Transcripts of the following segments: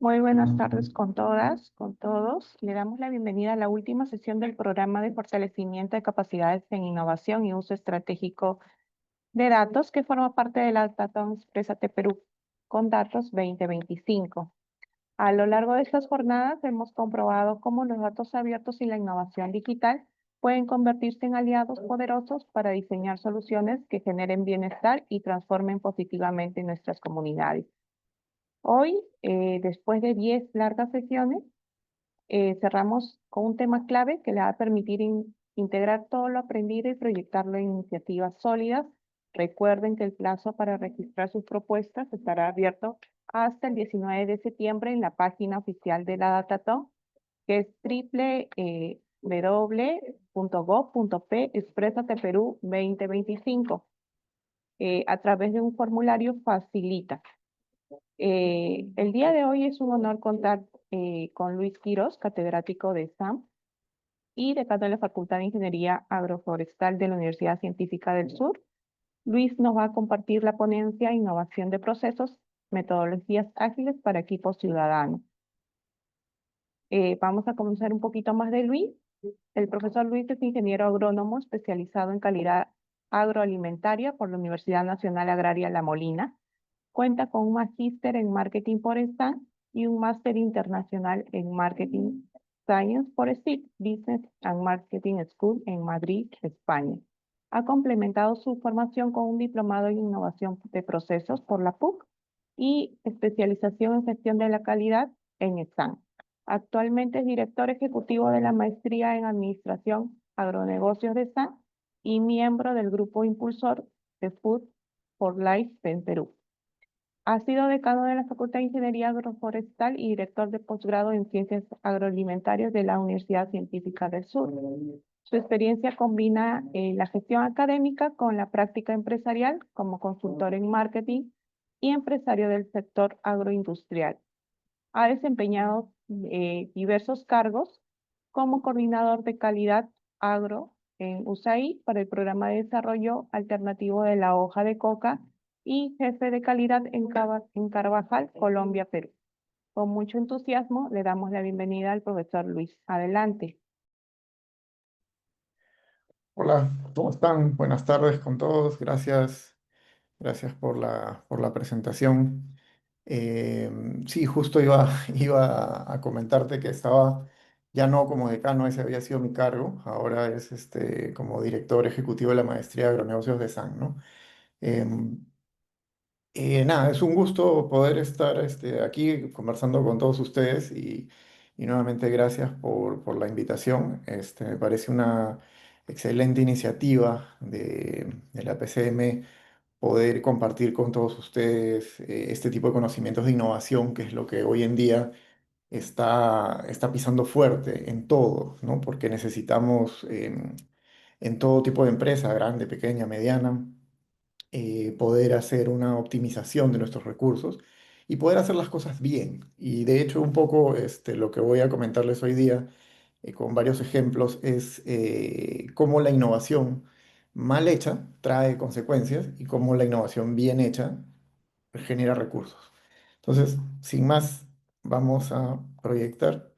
Muy buenas tardes con todas, con todos. Le damos la bienvenida a la última sesión del programa de fortalecimiento de capacidades en innovación y uso estratégico de datos que forma parte de la Datón Exprésate Perú con Datos 2025. A lo largo de estas jornadas hemos comprobado cómo los datos abiertos y la innovación digital pueden convertirse en aliados poderosos para diseñar soluciones que generen bienestar y transformen positivamente nuestras comunidades. Hoy, después de 10 largas sesiones, cerramos con un tema clave que le va a permitir integrar todo lo aprendido y proyectarlo en iniciativas sólidas. Recuerden que el plazo para registrar sus propuestas estará abierto hasta el 19 de septiembre en la página oficial de la Datatom, que es www.gov.p Exprésate Perú 2025. A través de un formulario facilita. El día de hoy es un honor contar con Luis Quirós, catedrático de SAM y decano de la Facultad de Ingeniería Agroforestal de la Universidad Científica del Sur. Luis nos va a compartir la ponencia Innovación de Procesos, Metodologías Ágiles para Equipos Ciudadanos. Vamos a conocer un poquito más de Luis. El profesor Luis es ingeniero agrónomo especializado en calidad agroalimentaria por la Universidad Nacional Agraria La Molina. Cuenta con un magíster en marketing por STAN y un máster internacional en marketing science por SIT, Business and Marketing School en Madrid, España. Ha complementado su formación con un diplomado en innovación de procesos por la PUC y especialización en gestión de la calidad en STAN. Actualmente es director ejecutivo de la maestría en administración agronegocios de STAN y miembro del grupo impulsor de Food for Life en Perú. Ha sido decano de la Facultad de Ingeniería Agroforestal y director de posgrado en Ciencias Agroalimentarias de la Universidad Científica del Sur. Su experiencia combina la gestión académica con la práctica empresarial como consultor en marketing y empresario del sector agroindustrial. Ha desempeñado diversos cargos como coordinador de calidad agro en USAID para el Programa de Desarrollo Alternativo de la Hoja de Coca y jefe de calidad en Carvajal, Colombia, Perú. Con mucho entusiasmo le damos la bienvenida al profesor Luis. Adelante. Hola, ¿cómo están? Buenas tardes con todos. Gracias por la presentación. Sí, justo iba a comentarte que estaba ya no como decano, ese había sido mi cargo, ahora es como director ejecutivo de la maestría de agronegocios de SAN, ¿no? Em, Nada, es un gusto poder estar aquí conversando con todos ustedes y nuevamente gracias por la invitación. Me parece una excelente iniciativa de la PCM poder compartir con todos ustedes este tipo de conocimientos de innovación, que es lo que hoy en día está pisando fuerte en todo, ¿no? Porque necesitamos en todo tipo de empresa, grande, pequeña, mediana poder hacer una optimización de nuestros recursos y poder hacer las cosas bien. Y de hecho, un poco lo que voy a comentarles hoy día con varios ejemplos es cómo la innovación mal hecha trae consecuencias y cómo la innovación bien hecha genera recursos. Entonces, sin más, vamos a proyectar.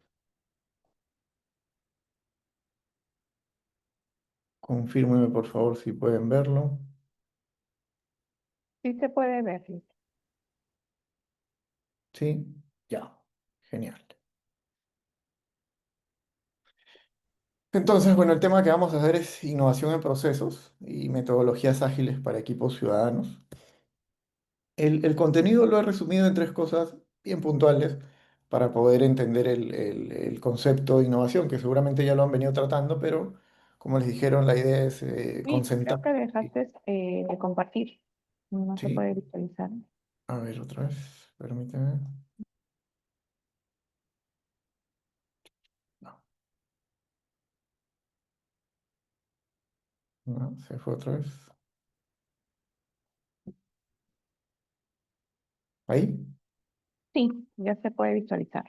Confírmeme, por favor, si pueden verlo. Sí se puede ver, Luis. Sí, ya. Genial. Entonces, bueno, el tema que vamos a hacer es innovación en procesos y metodologías ágiles para equipos ciudadanos. El contenido lo he resumido en tres cosas bien puntuales para poder entender el concepto de innovación, que seguramente ya lo han venido tratando, pero como les dijeron, la idea es Luis, concentrar. creo que dejaste de compartir. No se Sí, puede visualizar. a ver otra vez, permíteme. No, no, se fue otra vez. Ahí, Sí, ya se puede visualizar.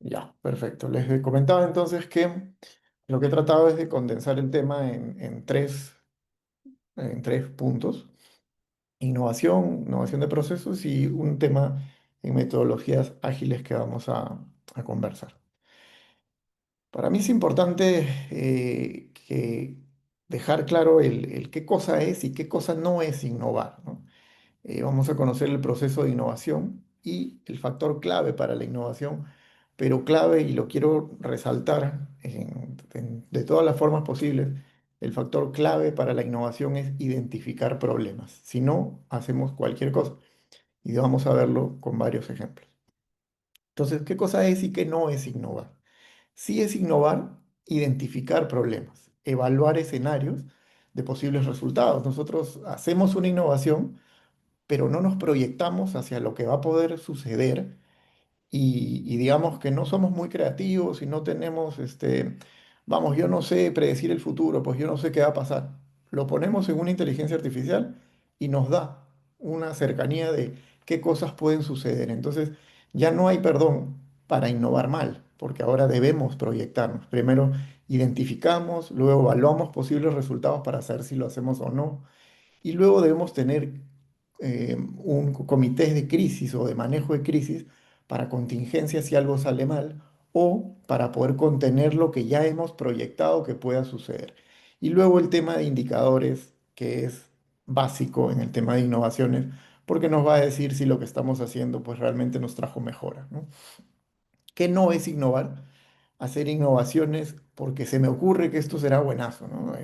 ya, perfecto. Les comentaba entonces que lo que he tratado es de condensar el tema en tres puntos. Innovación de procesos y un tema en metodologías ágiles que vamos a conversar. Para mí es importante que dejar claro el qué cosa es y qué cosa no es innovar, ¿no? Vamos a conocer el proceso de innovación y el factor clave para la innovación, pero clave, y lo quiero resaltar de todas las formas posibles, el factor clave para la innovación es identificar problemas. Si no, hacemos cualquier cosa y vamos a verlo con varios ejemplos. Entonces, ¿qué cosa es y qué no es innovar? Sí es innovar, identificar problemas, evaluar escenarios de posibles resultados. Nosotros hacemos una innovación, pero no nos proyectamos hacia lo que va a poder suceder y digamos que no somos muy creativos y no tenemos, vamos, yo no sé predecir el futuro, pues yo no sé qué va a pasar. Lo ponemos en una inteligencia artificial y nos da una cercanía de qué cosas pueden suceder. Entonces, ya no hay perdón para innovar mal, porque ahora debemos proyectarnos. Primero identificamos, luego evaluamos posibles resultados para saber si lo hacemos o no y luego debemos tener un comité de crisis o de manejo de crisis para contingencias si algo sale mal o para poder contener lo que ya hemos proyectado que pueda suceder. Y luego el tema de indicadores, que es básico en el tema de innovaciones, porque nos va a decir si lo que estamos haciendo pues realmente nos trajo mejora, ¿no? ¿Qué no es innovar? Hacer innovaciones porque se me ocurre que esto será buenazo, ¿no?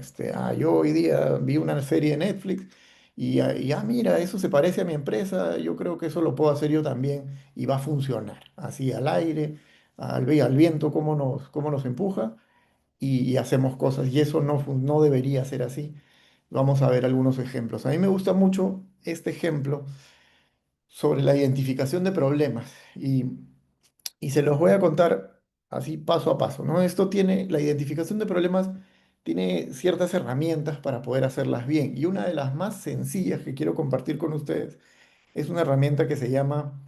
Yo hoy día vi una serie de Netflix mira, eso se parece a mi empresa, yo creo que eso lo puedo hacer yo también y va a funcionar. Así al aire, al viento, cómo nos empuja y hacemos cosas y eso no debería ser así. Vamos a ver algunos ejemplos. A mí me gusta mucho este ejemplo sobre la identificación de problemas y se los voy a contar así paso a paso, ¿no? La identificación de problemas tiene ciertas herramientas para poder hacerlas bien. Y una de las más sencillas que quiero compartir con ustedes es una herramienta que se llama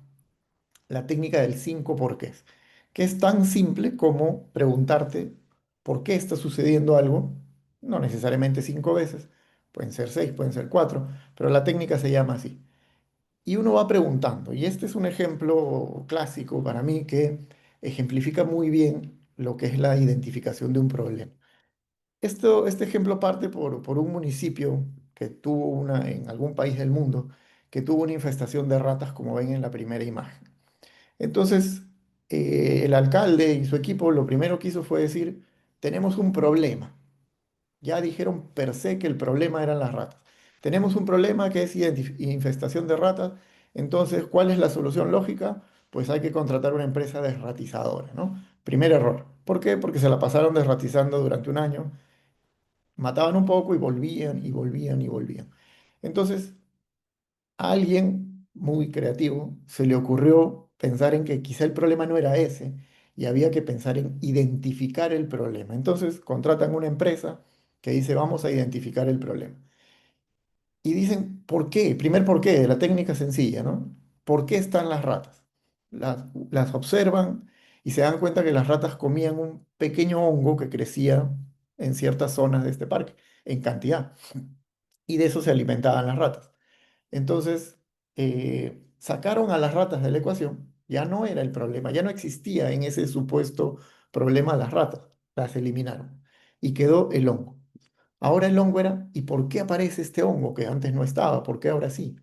la técnica del 5 porqués, que es tan simple como preguntarte por qué está sucediendo algo, no necesariamente 5 veces, pueden ser 6, pueden ser 4, pero la técnica se llama así. Y uno va preguntando, y este es un ejemplo clásico para mí que ejemplifica muy bien lo que es la identificación de un problema. Este ejemplo parte por un municipio que tuvo en algún país del mundo, que tuvo una infestación de ratas, como ven en la primera imagen. Entonces, el alcalde y su equipo lo primero que hizo fue decir, tenemos un problema. Ya dijeron per se que el problema eran las ratas. Tenemos un problema que es infestación de ratas. Entonces, ¿cuál es la solución lógica? Pues hay que contratar una empresa desratizadora, ¿no? Primer error. ¿Por qué? Porque se la pasaron desratizando durante un año. Mataban un poco y volvían y volvían y volvían. Entonces, a alguien muy creativo se le ocurrió pensar en que quizá el problema no era ese y había que pensar en identificar el problema. Entonces contratan una empresa que dice vamos a identificar el problema. Y dicen, ¿por qué? Primer por qué, de la técnica sencilla, ¿no? ¿Por qué están las ratas? Las observan y se dan cuenta que las ratas comían un pequeño hongo que crecía en ciertas zonas de este parque, en cantidad. Y de eso se alimentaban las ratas. Entonces, sacaron a las ratas de la ecuación, ya no era el problema, ya no existía en ese supuesto problema las ratas, las eliminaron y quedó el hongo. Ahora el hongo era, ¿y por qué aparece este hongo que antes no estaba? ¿Por qué ahora sí?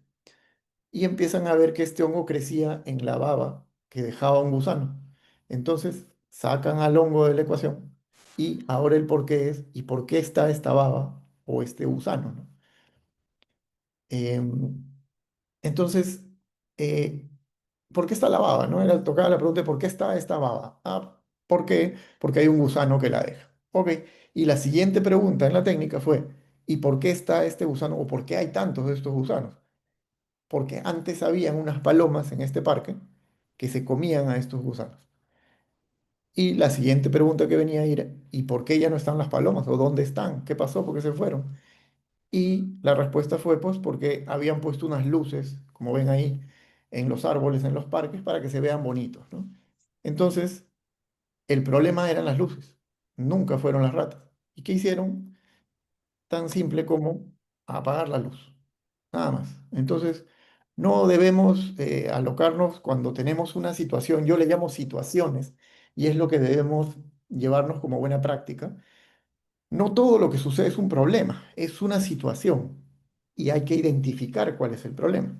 Y empiezan a ver que este hongo crecía en la baba que dejaba un gusano. Entonces, sacan al hongo de la ecuación y ahora el por qué es, ¿y por qué está esta baba o este gusano, ¿no? Em, entonces, eh, ¿por qué está la baba? ¿No? Era tocaba la pregunta de ¿por qué está esta baba? Ah, ¿por qué? Porque hay un gusano que la deja. Ok. Y la siguiente pregunta en la técnica fue, ¿y por qué está este gusano o por qué hay tantos de estos gusanos? Porque antes habían unas palomas en este parque que se comían a estos gusanos. Y la siguiente pregunta que venía era, ¿y por qué ya no están las palomas? ¿O dónde están? ¿Qué pasó? ¿Por qué se fueron? Y la respuesta fue pues porque habían puesto unas luces, como ven ahí, en los árboles, en los parques, para que se vean bonitos, ¿no? Entonces, el problema eran las luces, nunca fueron las ratas. ¿Y qué hicieron? Tan simple como apagar la luz, nada más. Entonces, No debemos alocarnos cuando tenemos una situación, yo le llamo situaciones, y es lo que debemos llevarnos como buena práctica. No todo lo que sucede es un problema, es una situación, y hay que identificar cuál es el problema.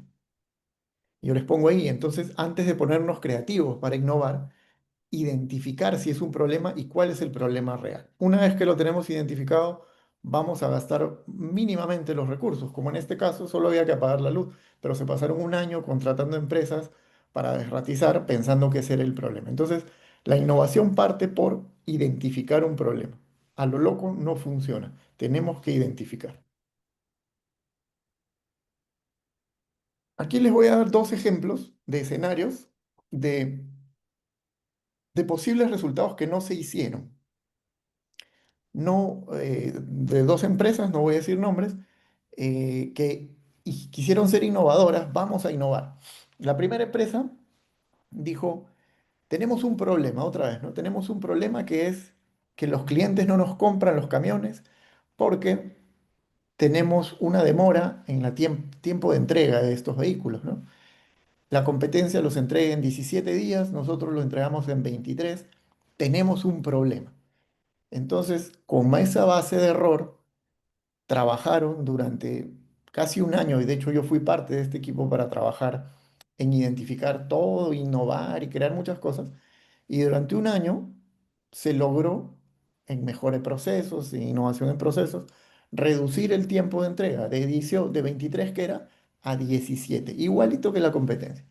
Yo les pongo ahí, entonces, antes de ponernos creativos para innovar, identificar si es un problema y cuál es el problema real. Una vez que lo tenemos identificado, vamos a gastar mínimamente los recursos. Como en este caso, solo había que apagar la luz, pero se pasaron un año contratando empresas para desratizar pensando que ese era el problema. Entonces, la innovación parte por identificar un problema. A lo loco no funciona. Tenemos que identificar. Aquí les voy a dar dos ejemplos de escenarios de, de posibles resultados que no se hicieron. No, de dos empresas, no voy a decir nombres, quisieron ser innovadoras, vamos a innovar. La primera empresa dijo, tenemos un problema, otra vez, ¿no? Tenemos un problema que es que los clientes no nos compran los camiones porque tenemos una demora en la tiempo de entrega de estos vehículos, ¿no? La competencia los entrega en 17 días, nosotros lo entregamos en 23, tenemos un problema. Entonces, con esa base de error, trabajaron durante casi un año, y de hecho yo fui parte de este equipo para trabajar en identificar todo, innovar y crear muchas cosas, y durante un año se logró, en mejores procesos, en innovación en procesos, reducir el tiempo de entrega de 23 que era a 17, igualito que la competencia.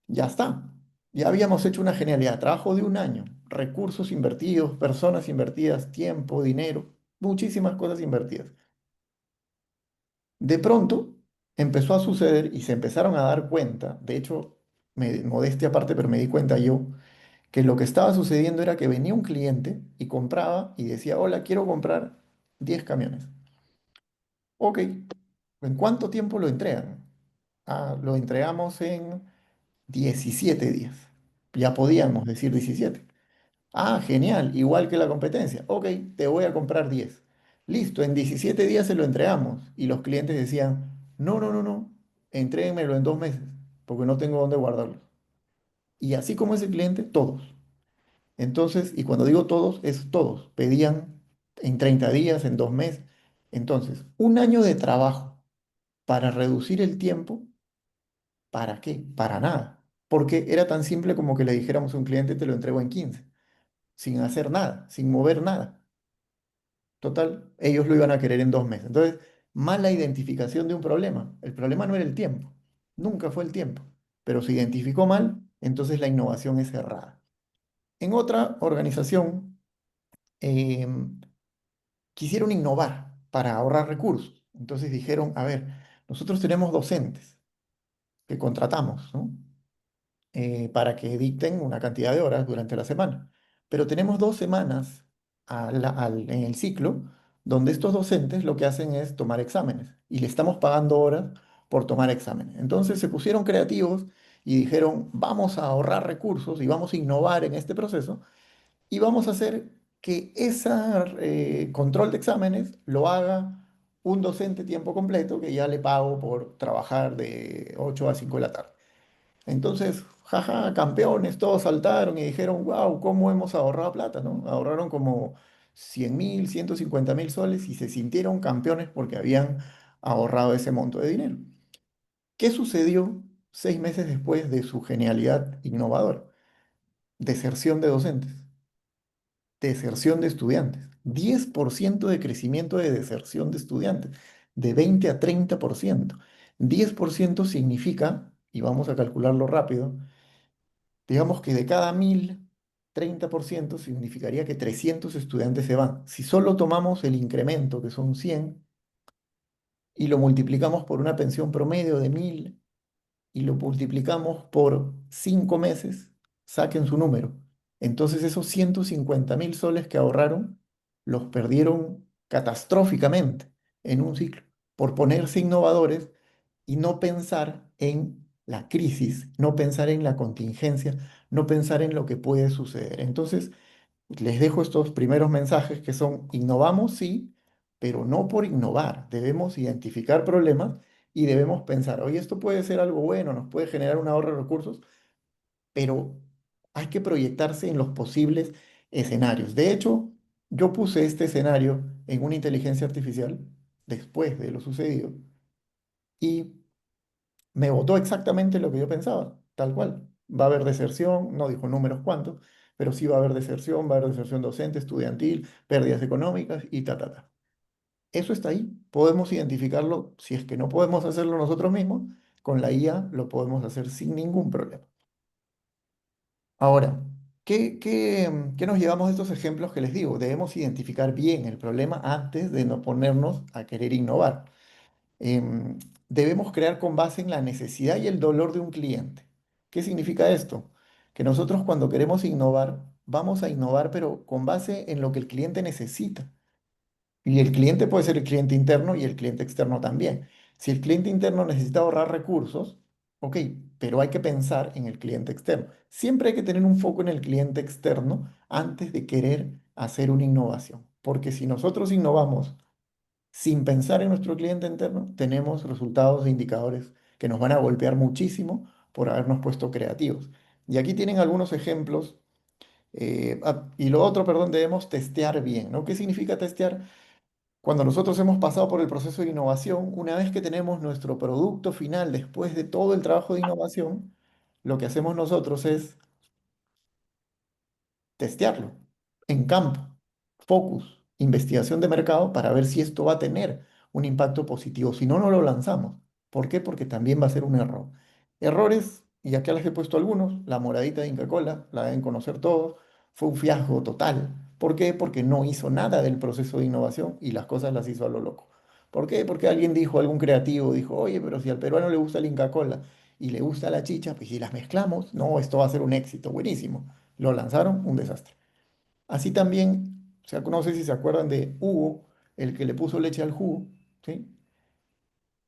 Ya está. Ya habíamos hecho una genialidad, trabajo de un año, recursos invertidos, personas invertidas, tiempo, dinero, muchísimas cosas invertidas. De pronto empezó a suceder y se empezaron a dar cuenta, de hecho, modestia aparte, pero me di cuenta yo, que lo que estaba sucediendo era que venía un cliente y compraba y decía, hola, quiero comprar 10 camiones. Ok, ¿en cuánto tiempo lo entregan? Ah, lo entregamos en 17 días. Ya podíamos decir 17. Ah, genial, igual que la competencia. Ok, te voy a comprar 10. Listo, en 17 días se lo entregamos. Y los clientes decían, no, no, no, no, entréguenmelo en 2 meses, porque no tengo dónde guardarlo. Y así como ese cliente, todos. Entonces, y cuando digo todos, es todos. Pedían en 30 días, en 2 meses. Entonces, un año de trabajo para reducir el tiempo, ¿para qué? Para nada. Porque era tan simple como que le dijéramos a un cliente, te lo entrego en 15, sin hacer nada, sin mover nada. Total, ellos lo iban a querer en 2 meses. Entonces, mala identificación de un problema. El problema no era el tiempo, nunca fue el tiempo, pero se identificó mal, entonces la innovación es errada. En otra organización, em, quisieron innovar para ahorrar recursos. Entonces dijeron, a ver, nosotros tenemos docentes que contratamos, ¿no? Para que dicten una cantidad de horas durante la semana. Pero tenemos 2 semanas en el ciclo donde estos docentes lo que hacen es tomar exámenes y le estamos pagando horas por tomar exámenes. Entonces se pusieron creativos y dijeron, vamos a ahorrar recursos y vamos a innovar en este proceso y vamos a hacer que ese control de exámenes lo haga un docente tiempo completo que ya le pago por trabajar de 8 a 5 de la tarde. Entonces, jaja, campeones, todos saltaron y dijeron, wow, ¿cómo hemos ahorrado plata, no? Ahorraron como 100.000, 150.000 soles y se sintieron campeones porque habían ahorrado ese monto de dinero. ¿Qué sucedió 6 meses después de su genialidad innovadora? Deserción de docentes, deserción de estudiantes, 10% de crecimiento de deserción de estudiantes, de 20 a 30%. 10% significa, y vamos a calcularlo rápido, digamos que de cada 1.000, 30% significaría que 300 estudiantes se van. Si solo tomamos el incremento, que son 100, y lo multiplicamos por una pensión promedio de 1.000, y lo multiplicamos por 5 meses, saquen su número. Entonces esos 150.000 soles que ahorraron, los perdieron catastróficamente en un ciclo, por ponerse innovadores y no pensar en la crisis, no pensar en la contingencia, no pensar en lo que puede suceder. Entonces, les dejo estos primeros mensajes que son, innovamos, sí, pero no por innovar. Debemos identificar problemas y debemos pensar, oye, esto puede ser algo bueno, nos puede generar un ahorro de recursos, pero hay que proyectarse en los posibles escenarios. De hecho, yo puse este escenario en una inteligencia artificial después de lo sucedido y me votó exactamente lo que yo pensaba, tal cual. Va a haber deserción, no dijo números cuántos, pero sí va a haber deserción, va a haber deserción docente, estudiantil, pérdidas económicas y ta, ta, ta. Eso está ahí. Podemos identificarlo, si es que no podemos hacerlo nosotros mismos, con la IA lo podemos hacer sin ningún problema. Ahora, ¿qué nos llevamos de estos ejemplos que les digo? Debemos identificar bien el problema antes de no ponernos a querer innovar. Em, Debemos crear con base en la necesidad y el dolor de un cliente. ¿Qué significa esto? Que nosotros cuando queremos innovar, vamos a innovar, pero con base en lo que el cliente necesita. Y el cliente puede ser el cliente interno y el cliente externo también. Si el cliente interno necesita ahorrar recursos, ok, pero hay que pensar en el cliente externo. Siempre hay que tener un foco en el cliente externo antes de querer hacer una innovación. Porque si nosotros innovamos sin pensar en nuestro cliente interno, tenemos resultados e indicadores que nos van a golpear muchísimo por habernos puesto creativos. Y aquí tienen algunos ejemplos. Y lo otro, perdón, debemos testear bien, ¿no? ¿Qué significa testear? Cuando nosotros hemos pasado por el proceso de innovación, una vez que tenemos nuestro producto final, después de todo el trabajo de innovación, lo que hacemos nosotros es testearlo en campo, focus, investigación de mercado para ver si esto va a tener un impacto positivo. Si no, no lo lanzamos. ¿Por qué? Porque también va a ser un error. Errores, y acá les he puesto algunos, la moradita de Inca Kola, la deben conocer todos, fue un fiasco total. ¿Por qué? Porque no hizo nada del proceso de innovación y las cosas las hizo a lo loco. ¿Por qué? Porque alguien dijo, algún creativo dijo, oye, pero si al peruano le gusta el Inca Kola y le gusta la chicha, pues si las mezclamos, no, esto va a ser un éxito, buenísimo. Lo lanzaron, un desastre. Así también, o sea, no sé si se acuerdan de Hugo, el que le puso leche al jugo, ¿sí?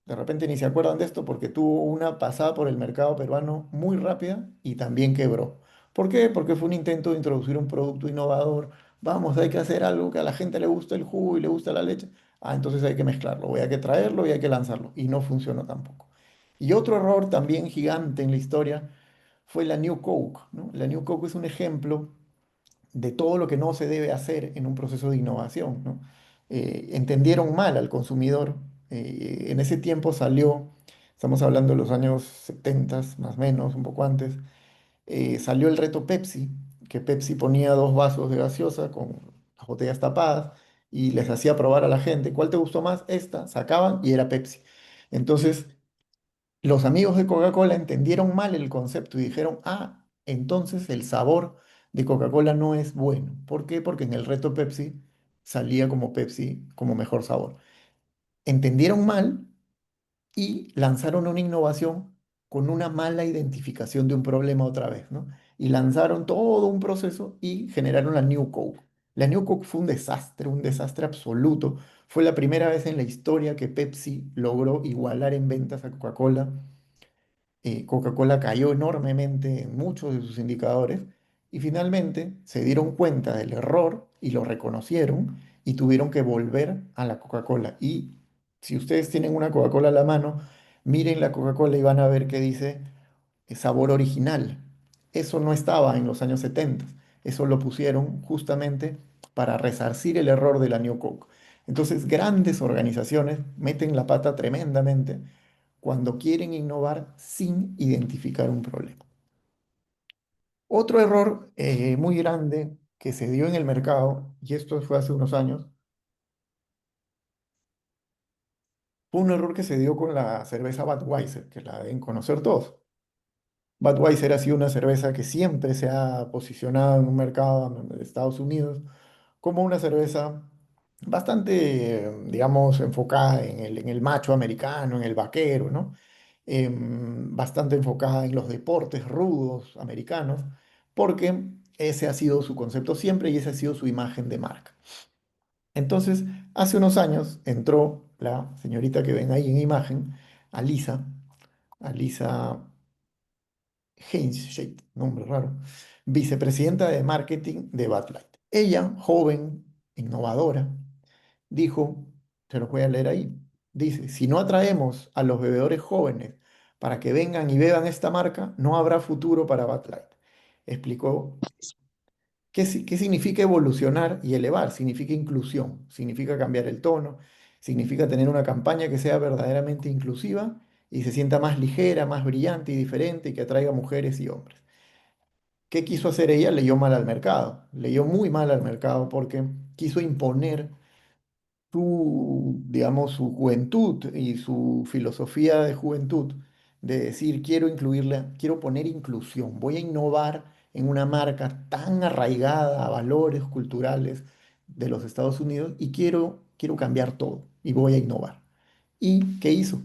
De repente ni se acuerdan de esto porque tuvo una pasada por el mercado peruano muy rápida y también quebró. ¿Por qué? Porque fue un intento de introducir un producto innovador. Vamos, hay que hacer algo que a la gente le gusta el jugo y le gusta la leche. Ah, entonces hay que mezclarlo, voy a que traerlo y hay que lanzarlo. Y no funcionó tampoco. Y otro error también gigante en la historia fue la New Coke, ¿no? La New Coke es un ejemplo de todo lo que no se debe hacer en un proceso de innovación, ¿no? Entendieron mal al consumidor. En ese tiempo salió, estamos hablando de los años 70, más o menos, un poco antes, salió el reto Pepsi, que Pepsi ponía dos vasos de gaseosa con las botellas tapadas y les hacía probar a la gente, ¿cuál te gustó más? Esta, sacaban y era Pepsi. Entonces, los amigos de Coca-Cola entendieron mal el concepto y dijeron, ah, entonces el sabor de Coca-Cola no es bueno. ¿Por qué? Porque en el reto Pepsi salía como Pepsi como mejor sabor. Entendieron mal y lanzaron una innovación con una mala identificación de un problema otra vez, ¿no? Y lanzaron todo un proceso y generaron la New Coke. La New Coke fue un desastre absoluto. Fue la primera vez en la historia que Pepsi logró igualar en ventas a Coca-Cola. Coca-Cola cayó enormemente en muchos de sus indicadores y finalmente se dieron cuenta del error y lo reconocieron y tuvieron que volver a la Coca-Cola. Y si ustedes tienen una Coca-Cola a la mano, miren la Coca-Cola y van a ver que dice sabor original. Eso no estaba en los años 70. Eso lo pusieron justamente para resarcir el error de la New Coke. Entonces, grandes organizaciones meten la pata tremendamente cuando quieren innovar sin identificar un problema. Otro error muy grande que se dio en el mercado, y esto fue hace unos años, fue un error que se dio con la cerveza Budweiser, que la deben conocer todos. Budweiser ha sido una cerveza que siempre se ha posicionado en un mercado de Estados Unidos como una cerveza bastante, digamos, enfocada en el macho americano, en el vaquero, ¿no? Bastante enfocada en los deportes rudos americanos, porque ese ha sido su concepto siempre y esa ha sido su imagen de marca. Entonces, hace unos años entró la señorita que ven ahí en imagen, Alisa, Alisa Heinz, nombre raro, vicepresidenta de marketing de Bud Light. Ella, joven, innovadora, dijo, se los voy a leer ahí, Dice, si no atraemos a los bebedores jóvenes para que vengan y beban esta marca, no habrá futuro para Bud Light. Explicó qué significa evolucionar y elevar. Significa inclusión, significa cambiar el tono, significa tener una campaña que sea verdaderamente inclusiva y se sienta más ligera, más brillante y diferente y que atraiga mujeres y hombres. ¿Qué quiso hacer ella? Leyó mal al mercado, leyó muy mal al mercado porque quiso imponer su, digamos, su juventud y su filosofía de juventud, de decir, quiero incluirle, quiero poner inclusión, voy a innovar en una marca tan arraigada a valores culturales de los Estados Unidos y quiero cambiar todo y voy a innovar. ¿Y qué hizo?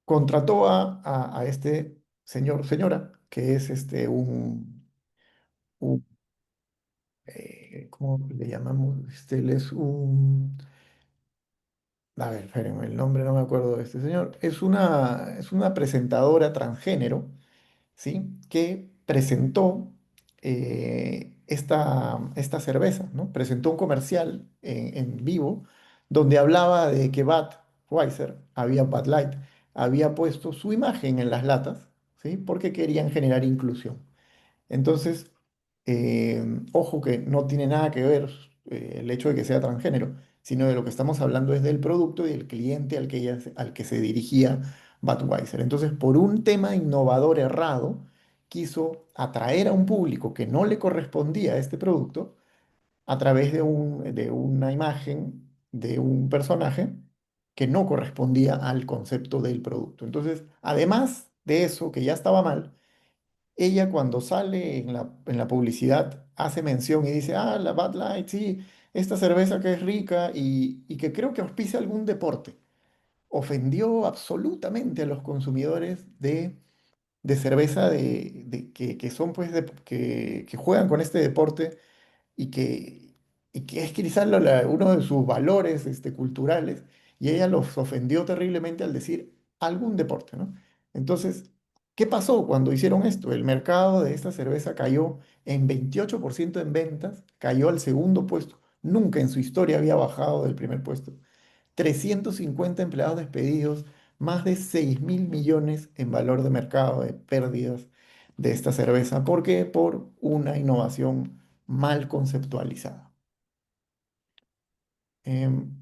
Contrató a este señora, que es un ¿cómo le llamamos? Él es un a ver, espérenme, el nombre no me acuerdo de este señor. Es una presentadora transgénero, ¿sí? Que presentó esta cerveza, ¿no? Presentó un comercial en vivo donde hablaba de que Budweiser, Bud Light, había puesto su imagen en las latas, ¿sí? Porque querían generar inclusión. Entonces, ojo que no tiene nada que ver el hecho de que sea transgénero, sino de lo que estamos hablando es del producto y del cliente al que se dirigía Budweiser. Entonces, por un tema innovador errado, quiso atraer a un público que no le correspondía a este producto a través de una imagen de un personaje que no correspondía al concepto del producto. Entonces, además de eso, que ya estaba mal, ella cuando sale en la publicidad hace mención y dice, ah, la Bud Light, sí, esta cerveza que es rica y que creo que auspicia algún deporte. Ofendió absolutamente a los consumidores de cerveza que son pues que juegan con este deporte y que es quizás uno de sus valores culturales, y ella los ofendió terriblemente al decir algún deporte, ¿no? Entonces, ¿qué pasó cuando hicieron esto? El mercado de esta cerveza cayó en 28% en ventas, cayó al segundo puesto, nunca en su historia había bajado del primer puesto, 350 empleados despedidos, más de 6.000 millones en valor de mercado de pérdidas de esta cerveza. ¿Por qué? Por una innovación mal conceptualizada. Em,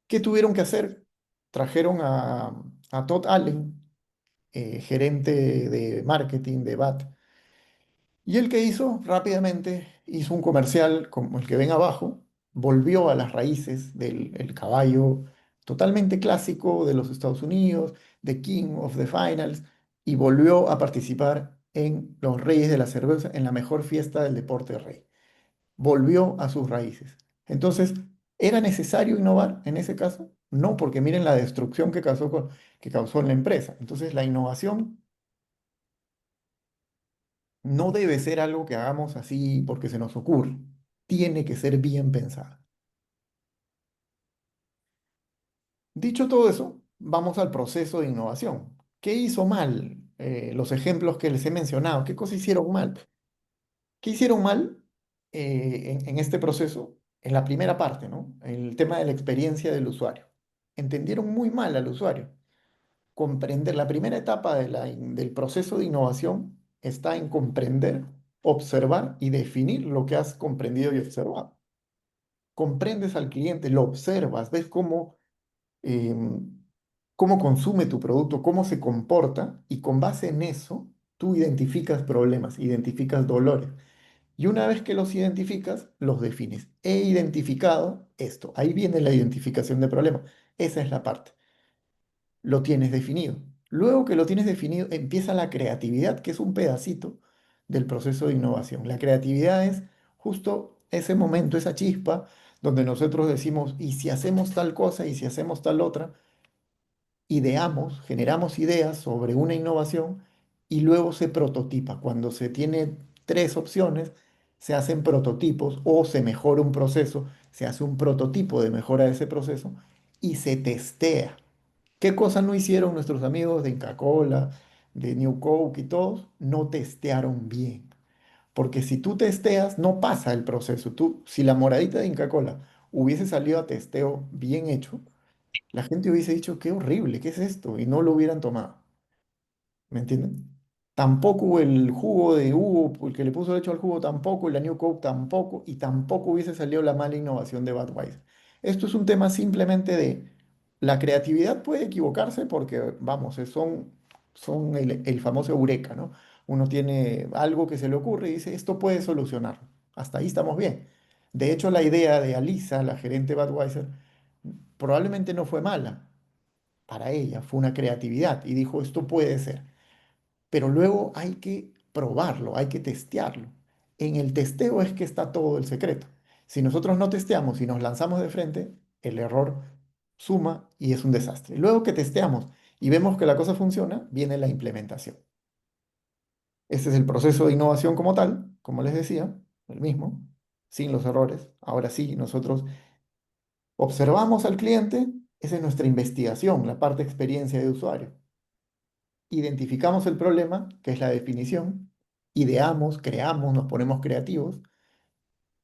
¿Qué tuvieron que hacer? Trajeron a Todd Allen, gerente de marketing de BAT, y el que hizo rápidamente, hizo un comercial como el que ven abajo, volvió a las raíces del el caballo totalmente clásico de los Estados Unidos, The King of the Finals, y volvió a participar en los Reyes de la Cerveza, en la mejor fiesta del deporte rey. Volvió a sus raíces. Entonces, ¿era necesario innovar en ese caso? No, porque miren la destrucción que causó en la empresa. Entonces, la innovación no debe ser algo que hagamos así porque se nos ocurre. Tiene que ser bien pensada. Dicho todo eso, vamos al proceso de innovación. ¿Qué hizo mal? Los ejemplos que les he mencionado, ¿qué cosas hicieron mal? ¿Qué hicieron mal en este proceso? En la primera parte, ¿no? El tema de la experiencia del usuario. Entendieron muy mal al usuario. Comprender la primera etapa del proceso de innovación está en comprender, observar y definir lo que has comprendido y observado. Comprendes al cliente, lo observas, ves cómo consume tu producto, cómo se comporta, y con base en eso tú identificas problemas, identificas dolores. Y una vez que los identificas, los defines. He identificado esto. Ahí viene la identificación de problemas. Esa es la parte. Lo tienes definido. Luego que lo tienes definido, empieza la creatividad, que es un pedacito del proceso de innovación. La creatividad es justo ese momento, esa chispa, donde nosotros decimos, ¿y si hacemos tal cosa? ¿Y si hacemos tal otra? Ideamos, generamos ideas sobre una innovación y luego se prototipa. Cuando se tiene tres opciones, se hacen prototipos o se mejora un proceso, se hace un prototipo de mejora de ese proceso y se testea. ¿Qué cosas no hicieron nuestros amigos de Inca-Cola, de New Coke y todos? No testearon bien. Porque si tú testeas, no pasa el proceso. Si la moradita de Inca-Cola hubiese salido a testeo bien hecho, la gente hubiese dicho, qué horrible, ¿qué es esto? Y no lo hubieran tomado. ¿Me entienden? Tampoco el jugo de Hugo, el que le puso leche al jugo tampoco, y la New Coke tampoco, y tampoco hubiese salido la mala innovación de Budweiser. Esto es un tema simplemente de la creatividad puede equivocarse porque, vamos, son el famoso eureka, ¿no? Uno tiene algo que se le ocurre y dice, esto puede solucionarlo. Hasta ahí estamos bien. De hecho, la idea de Alisa, la gerente de Budweiser, probablemente no fue mala para ella, fue una creatividad y dijo, esto puede ser, pero luego hay que probarlo, hay que testearlo. En el testeo es que está todo el secreto. Si nosotros no testeamos y nos lanzamos de frente, el error suma y es un desastre. Luego que testeamos y vemos que la cosa funciona, viene la implementación. Este es el proceso de innovación como tal, como les decía, el mismo, sin los errores. Ahora sí, nosotros observamos al cliente, esa es nuestra investigación, la parte experiencia de usuario. Identificamos el problema, que es la definición, ideamos, creamos, nos ponemos creativos,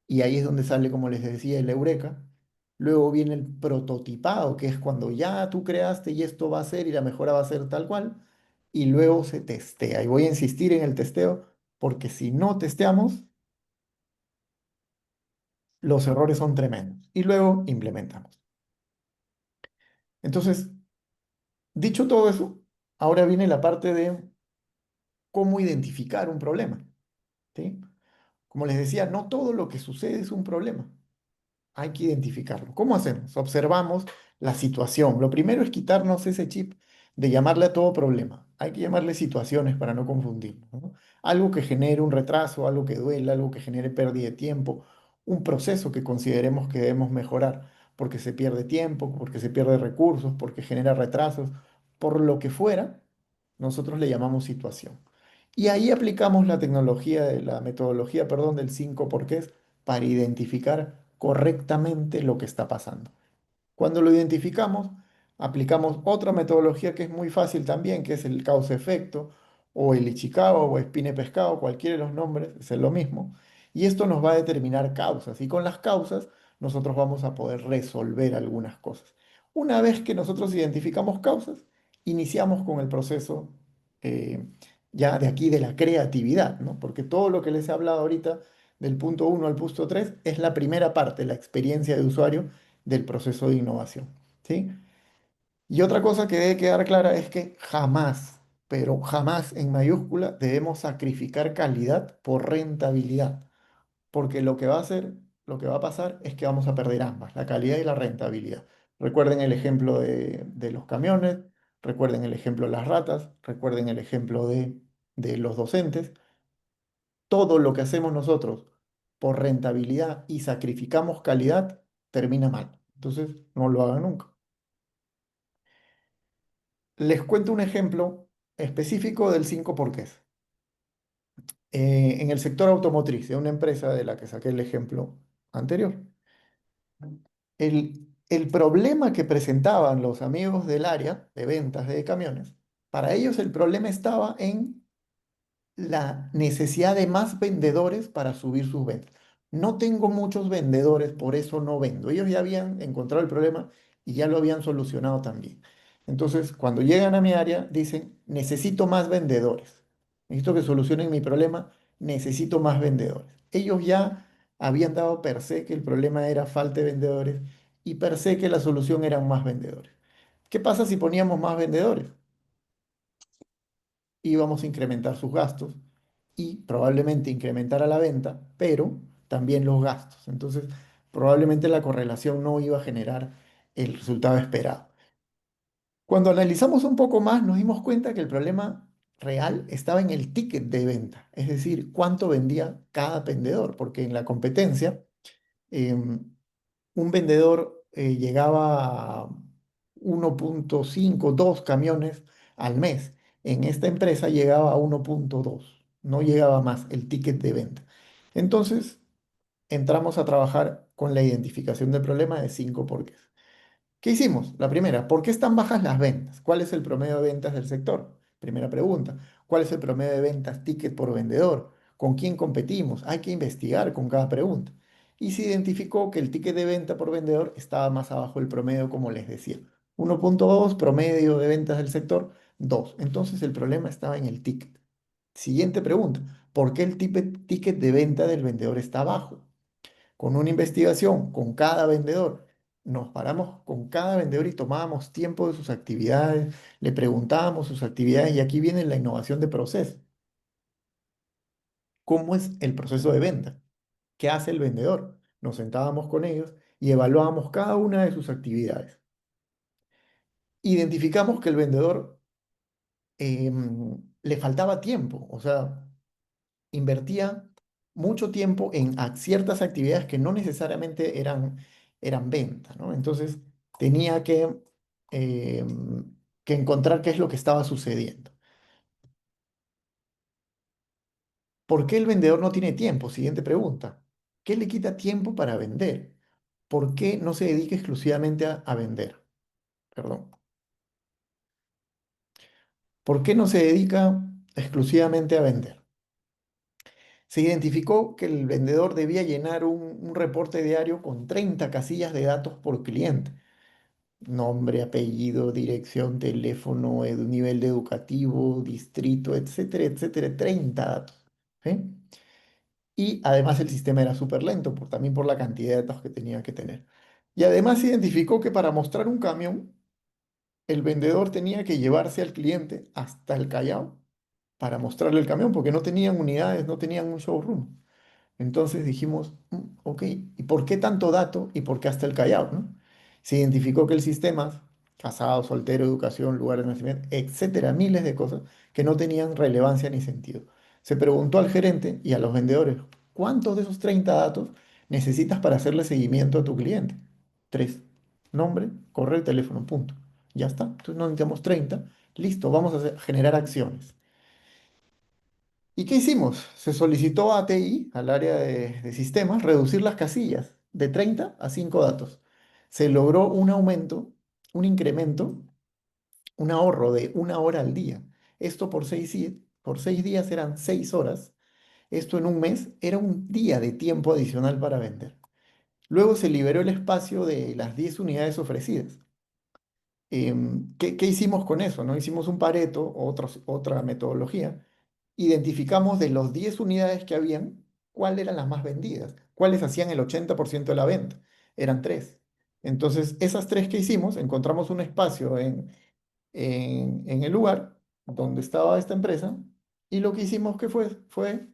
y ahí es donde sale, como les decía, el eureka. Luego viene el prototipado, que es cuando ya tú creaste y esto va a ser y la mejora va a ser tal cual, y luego se testea. Y voy a insistir en el testeo, porque si no testeamos, los errores son tremendos. Y luego implementamos. Entonces, dicho todo eso, ahora viene la parte de cómo identificar un problema, ¿sí? Como les decía, no todo lo que sucede es un problema. Hay que identificarlo. ¿Cómo hacemos? Observamos la situación. Lo primero es quitarnos ese chip de llamarle a todo problema. Hay que llamarle situaciones para no confundirnos, ¿no? Algo que genere un retraso, algo que duela, algo que genere pérdida de tiempo, un proceso que consideremos que debemos mejorar porque se pierde tiempo, porque se pierde recursos, porque genera retrasos, por lo que fuera, nosotros le llamamos situación. Y ahí aplicamos la tecnología, la metodología, perdón, del 5 porqués para identificar correctamente lo que está pasando. Cuando lo identificamos, aplicamos otra metodología que es muy fácil también, que es el causa-efecto, o el Ichikawa, o espine-pescado, cualquiera de los nombres, es lo mismo. Y esto nos va a determinar causas, y con las causas nosotros vamos a poder resolver algunas cosas. Una vez que nosotros identificamos causas, iniciamos con el proceso eh, ya de aquí de la creatividad, ¿no? Porque todo lo que les he hablado ahorita, del punto uno al punto 3 es la primera parte, la experiencia de usuario del proceso de innovación, ¿sí? Y otra cosa que debe quedar clara es que jamás, pero jamás en mayúscula, debemos sacrificar calidad por rentabilidad, porque lo que va a hacer, lo que va a pasar es que vamos a perder ambas, la calidad y la rentabilidad. Recuerden el ejemplo de los camiones, recuerden el ejemplo de las ratas, recuerden el ejemplo de los docentes. Todo lo que hacemos nosotros por rentabilidad y sacrificamos calidad termina mal. Entonces, no lo hagan nunca. Les cuento un ejemplo específico del 5 porqués. En el sector automotriz, de una empresa de la que saqué el ejemplo anterior. El problema que presentaban los amigos del área de ventas de camiones, para ellos el problema estaba en la necesidad de más vendedores para subir sus ventas. No tengo muchos vendedores, por eso no vendo. Ellos ya habían encontrado el problema y ya lo habían solucionado también. Entonces, cuando llegan a mi área, dicen, necesito más vendedores. Necesito que solucionen mi problema, necesito más vendedores. Ellos ya habían dado per se que el problema era falta de vendedores y per se que la solución eran más vendedores. ¿Qué pasa si poníamos más vendedores? Íbamos a incrementar sus gastos y probablemente incrementara la venta, pero también los gastos. Entonces, probablemente la correlación no iba a generar el resultado esperado. Cuando analizamos un poco más, nos dimos cuenta que el problema real estaba en el ticket de venta, es decir, cuánto vendía cada vendedor, porque en la competencia, em, un vendedor llegaba a 1,5, 2 camiones al mes. En esta empresa llegaba a 1,2, no llegaba más el ticket de venta. Entonces, entramos a trabajar con la identificación del problema de 5 porqués. ¿Qué hicimos? La primera, ¿por qué están bajas las ventas? ¿Cuál es el promedio de ventas del sector? Primera pregunta. ¿Cuál es el promedio de ventas ticket por vendedor? ¿Con quién competimos? Hay que investigar con cada pregunta. y se identificó que el ticket de venta por vendedor estaba más abajo del promedio, como les decía. 1.2 promedio de ventas del sector, 2. Entonces el problema estaba en el ticket. Siguiente pregunta, ¿por qué el ticket de venta del vendedor está bajo? Con una investigación con cada vendedor, nos paramos con cada vendedor y tomábamos tiempo de sus actividades, le preguntábamos sus actividades y aquí viene la innovación de proceso. ¿Cómo es el proceso de venta? ¿Qué hace el vendedor? Nos sentábamos con ellos y evaluábamos cada una de sus actividades. Identificamos que el vendedor le faltaba tiempo, o sea, invertía mucho tiempo en ciertas actividades que no necesariamente eran ventas, ¿no? Entonces tenía que encontrar qué es lo que estaba sucediendo. ¿Por qué el vendedor no tiene tiempo? Siguiente pregunta. ¿Qué le quita tiempo para vender? ¿Por qué no se dedica exclusivamente a vender? Perdón. ¿Por qué no se dedica exclusivamente a vender? Se identificó que el vendedor debía llenar un reporte diario con 30 casillas de datos por cliente. Nombre, apellido, dirección, teléfono, nivel de educativo, distrito, etcétera, etcétera, 30 datos. ¿Sí? Y además el sistema era súper lento, también por la cantidad de datos que tenía que tener. Y además se identificó que para mostrar un camión, el vendedor tenía que llevarse al cliente hasta el Callao para mostrarle el camión, porque no tenían unidades, no tenían un showroom. Entonces dijimos, ok, ¿y por qué tanto dato y por qué hasta el Callao, ¿no? Se identificó que el sistema, casado, soltero, educación, lugar de nacimiento, etcétera, miles de cosas que no tenían relevancia ni sentido. Se preguntó al gerente y a los vendedores, ¿cuántos de esos 30 datos necesitas para hacerle seguimiento a tu cliente? Tres. Nombre, correo y teléfono, punto. Ya está. Entonces no necesitamos 30. Listo, vamos a generar acciones. ¿Y qué hicimos? Se solicitó a TI, al área de sistemas, reducir las casillas de 30 a 5 datos. Se logró un aumento, un incremento, un ahorro de 1 hora al día. Esto por 6 días eran 6 horas. Esto en un mes era un día de tiempo adicional para vender. Luego se liberó el espacio de las 10 unidades ofrecidas. ¿Qué hicimos con eso? ¿No? Hicimos un Pareto, otra metodología. Identificamos de los 10 unidades que habían, cuáles eran las más vendidas, cuáles hacían el 80% de la venta. Eran tres. Entonces, esas tres que hicimos, encontramos un espacio en el lugar donde estaba esta empresa y lo que hicimos que fue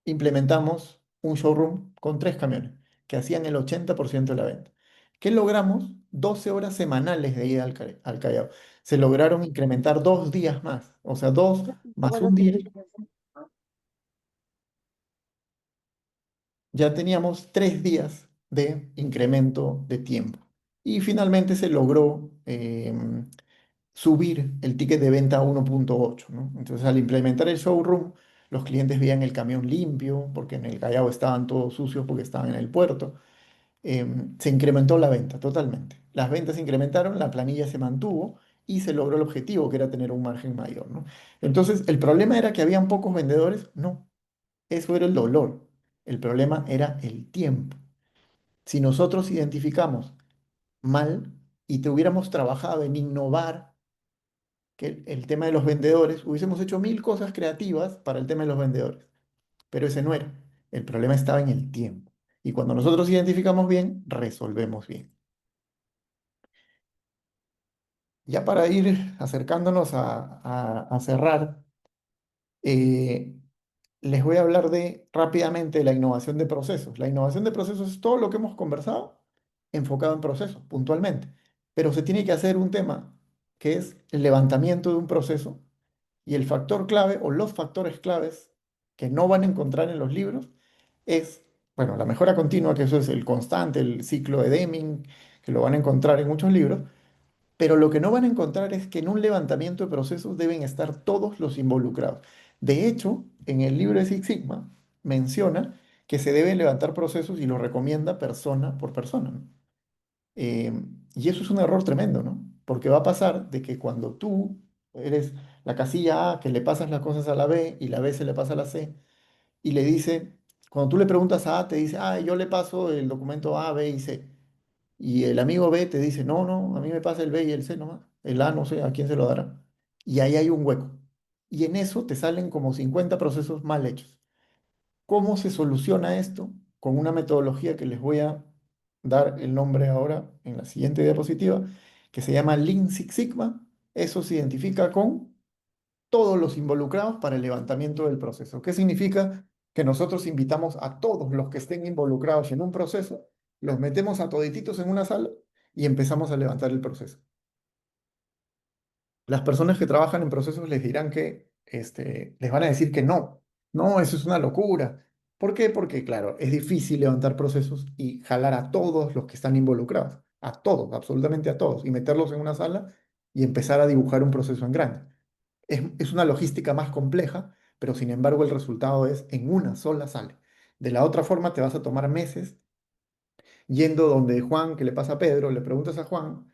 implementamos un showroom con tres camiones que hacían el 80% de la venta. ¿Qué logramos? 12 horas semanales de ida al Callao. Se lograron incrementar 2 días más, o sea, dos más un día, ya teníamos 3 días de incremento de tiempo. Y finalmente se logró subir el ticket de venta a 1.8, ¿no? Entonces, al implementar el showroom, los clientes veían el camión limpio, porque en el Callao estaban todos sucios porque estaban en el puerto. Se incrementó la venta totalmente. Las ventas se incrementaron, la planilla se mantuvo y se logró el objetivo, que era tener un margen mayor, ¿no? Entonces, ¿el problema era que habían pocos vendedores? No, eso era el dolor. El problema era el tiempo. Si nosotros identificamos mal y te hubiéramos trabajado en innovar que el tema de los vendedores, hubiésemos hecho mil cosas creativas para el tema de los vendedores, pero ese no era. El problema estaba en el tiempo. Y cuando nosotros identificamos bien, resolvemos bien. Ya para ir acercándonos a cerrar, eh, les voy a hablar rápidamente de la innovación de procesos. La innovación de procesos es todo lo que hemos conversado enfocado en procesos, puntualmente. Pero se tiene que hacer un tema que es el levantamiento de un proceso y el factor clave o los factores claves que no van a encontrar en los libros es, bueno, la mejora continua, que eso es el constante, el ciclo de Deming, que lo van a encontrar en muchos libros, pero lo que no van a encontrar es que en un levantamiento de procesos deben estar todos los involucrados. De hecho, en el libro de Six Sigma menciona que se deben levantar procesos y lo recomienda persona por persona, ¿no? Eh, y eso es un error tremendo, ¿no? Porque va a pasar de que cuando tú eres la casilla A, que le pasas las cosas a la B y la B se le pasa a la C, y le dice, Cuando tú le preguntas a A, te dice, ah, yo le paso el documento A, B y C. Y el amigo B te dice, no, no, a mí me pasa el B y el C nomás. El A no sé a quién se lo dará. Y ahí hay un hueco. Y en eso te salen como 50 procesos mal hechos. ¿Cómo se soluciona esto? Con una metodología que les voy a dar el nombre ahora en la siguiente diapositiva, que se llama Lean Six Sigma. Eso se identifica con todos los involucrados para el levantamiento del proceso. ¿Qué significa? Que nosotros invitamos a todos los que estén involucrados en un proceso, los metemos a todititos en una sala y empezamos a levantar el proceso. Las personas que trabajan en procesos les dirán que, les van a decir que no, no, eso es una locura. ¿Por qué? Porque, claro, es difícil levantar procesos y jalar a todos los que están involucrados, a todos, absolutamente a todos, y meterlos en una sala y empezar a dibujar un proceso en grande. Es una logística más compleja, pero sin embargo el resultado es en una sola sala. De la otra forma te vas a tomar meses yendo donde Juan, que le pasa a Pedro, le preguntas a Juan,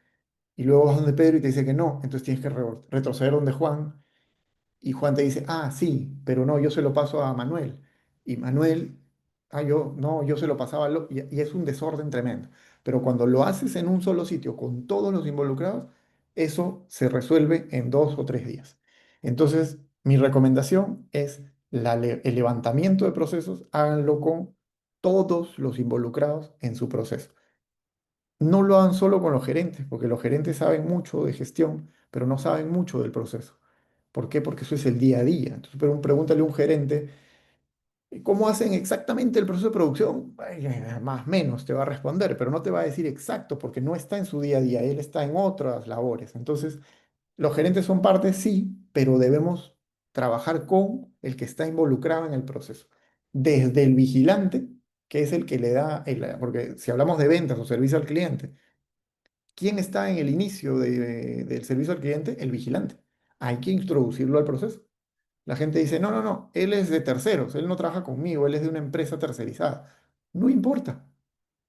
y luego vas donde Pedro y te dice que no, entonces tienes que retroceder donde Juan y Juan te dice, ah, sí, pero no, yo se lo paso a Manuel. Y Manuel, ah, yo, no, yo se lo pasaba y es un desorden tremendo. Pero cuando lo haces en un solo sitio con todos los involucrados, eso se resuelve en 2 o 3 días. Entonces, mi recomendación es el levantamiento de procesos, háganlo con todos los involucrados en su proceso. No lo hagan solo con los gerentes, porque los gerentes saben mucho de gestión, pero no saben mucho del proceso. ¿Por qué? Porque eso es el día a día. Entonces, pero pregúntale a un gerente, ¿cómo hacen exactamente el proceso de producción? Ay, más o menos te va a responder, pero no te va a decir exacto porque no está en su día a día, él está en otras labores. Entonces, los gerentes son parte, sí, pero debemos trabajar con el que está involucrado en el proceso. Desde el vigilante, que es el que le da, porque si hablamos de ventas o servicio al cliente, ¿quién está en el inicio del servicio al cliente? El vigilante. Hay que introducirlo al proceso. La gente dice, no, no, no, él es de terceros, él no trabaja conmigo, él es de una empresa tercerizada. No importa,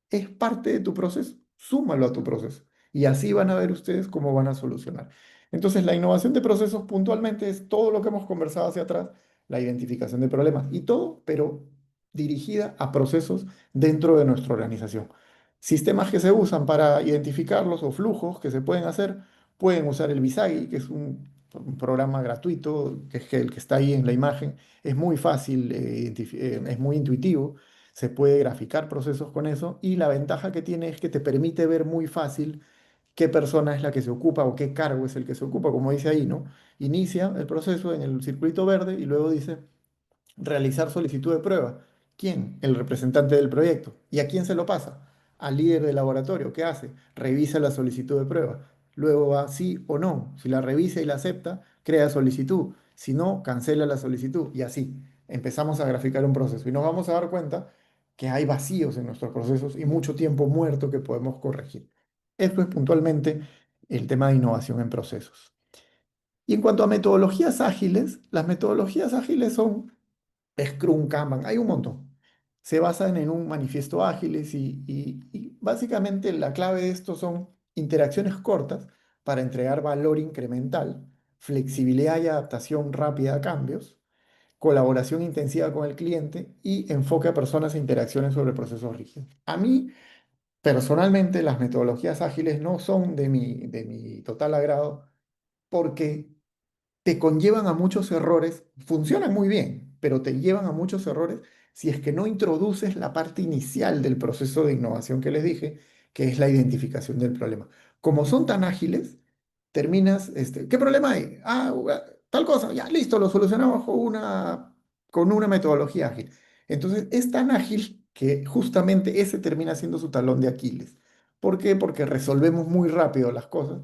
es parte de tu proceso, súmalo a tu proceso. Y así van a ver ustedes cómo van a solucionar. Entonces, la innovación de procesos puntualmente es todo lo que hemos conversado hacia atrás, la identificación de problemas y todo, pero dirigida a procesos dentro de nuestra organización. Sistemas que se usan para identificarlos o flujos que se pueden hacer, pueden usar el Visagi, que es un programa gratuito, que es el que está ahí en la imagen. Es muy fácil, es muy intuitivo, se puede graficar procesos con eso y la ventaja que tiene es que te permite ver muy fácil qué persona es la que se ocupa o qué cargo es el que se ocupa, como dice ahí, ¿no? Inicia el proceso en el circulito verde y luego dice realizar solicitud de prueba. ¿Quién? El representante del proyecto. ¿Y a quién se lo pasa? Al líder del laboratorio. ¿Qué hace? Revisa la solicitud de prueba. Luego va sí o no. Si la revisa y la acepta, crea solicitud. Si no, cancela la solicitud. Y así empezamos a graficar un proceso. Y nos vamos a dar cuenta que hay vacíos en nuestros procesos y mucho tiempo muerto que podemos corregir. Esto es puntualmente el tema de innovación en procesos. Y en cuanto a metodologías ágiles, las metodologías ágiles son Scrum, Kanban, hay un montón. Se basan en un manifiesto ágiles y básicamente la clave de esto son interacciones cortas para entregar valor incremental, flexibilidad y adaptación rápida a cambios, colaboración intensiva con el cliente y enfoque a personas e interacciones sobre procesos rígidos. A mí, personalmente, las metodologías ágiles no son de mi total agrado porque te conllevan a muchos errores, funcionan muy bien, pero te llevan a muchos errores si es que no introduces la parte inicial del proceso de innovación que les dije, que es la identificación del problema. Como son tan ágiles, terminas, ¿qué problema hay? Tal cosa, ya listo, lo solucionamos con una metodología ágil. Entonces, es tan ágil que justamente ese termina siendo su talón de Aquiles. ¿Por qué? Porque resolvemos muy rápido las cosas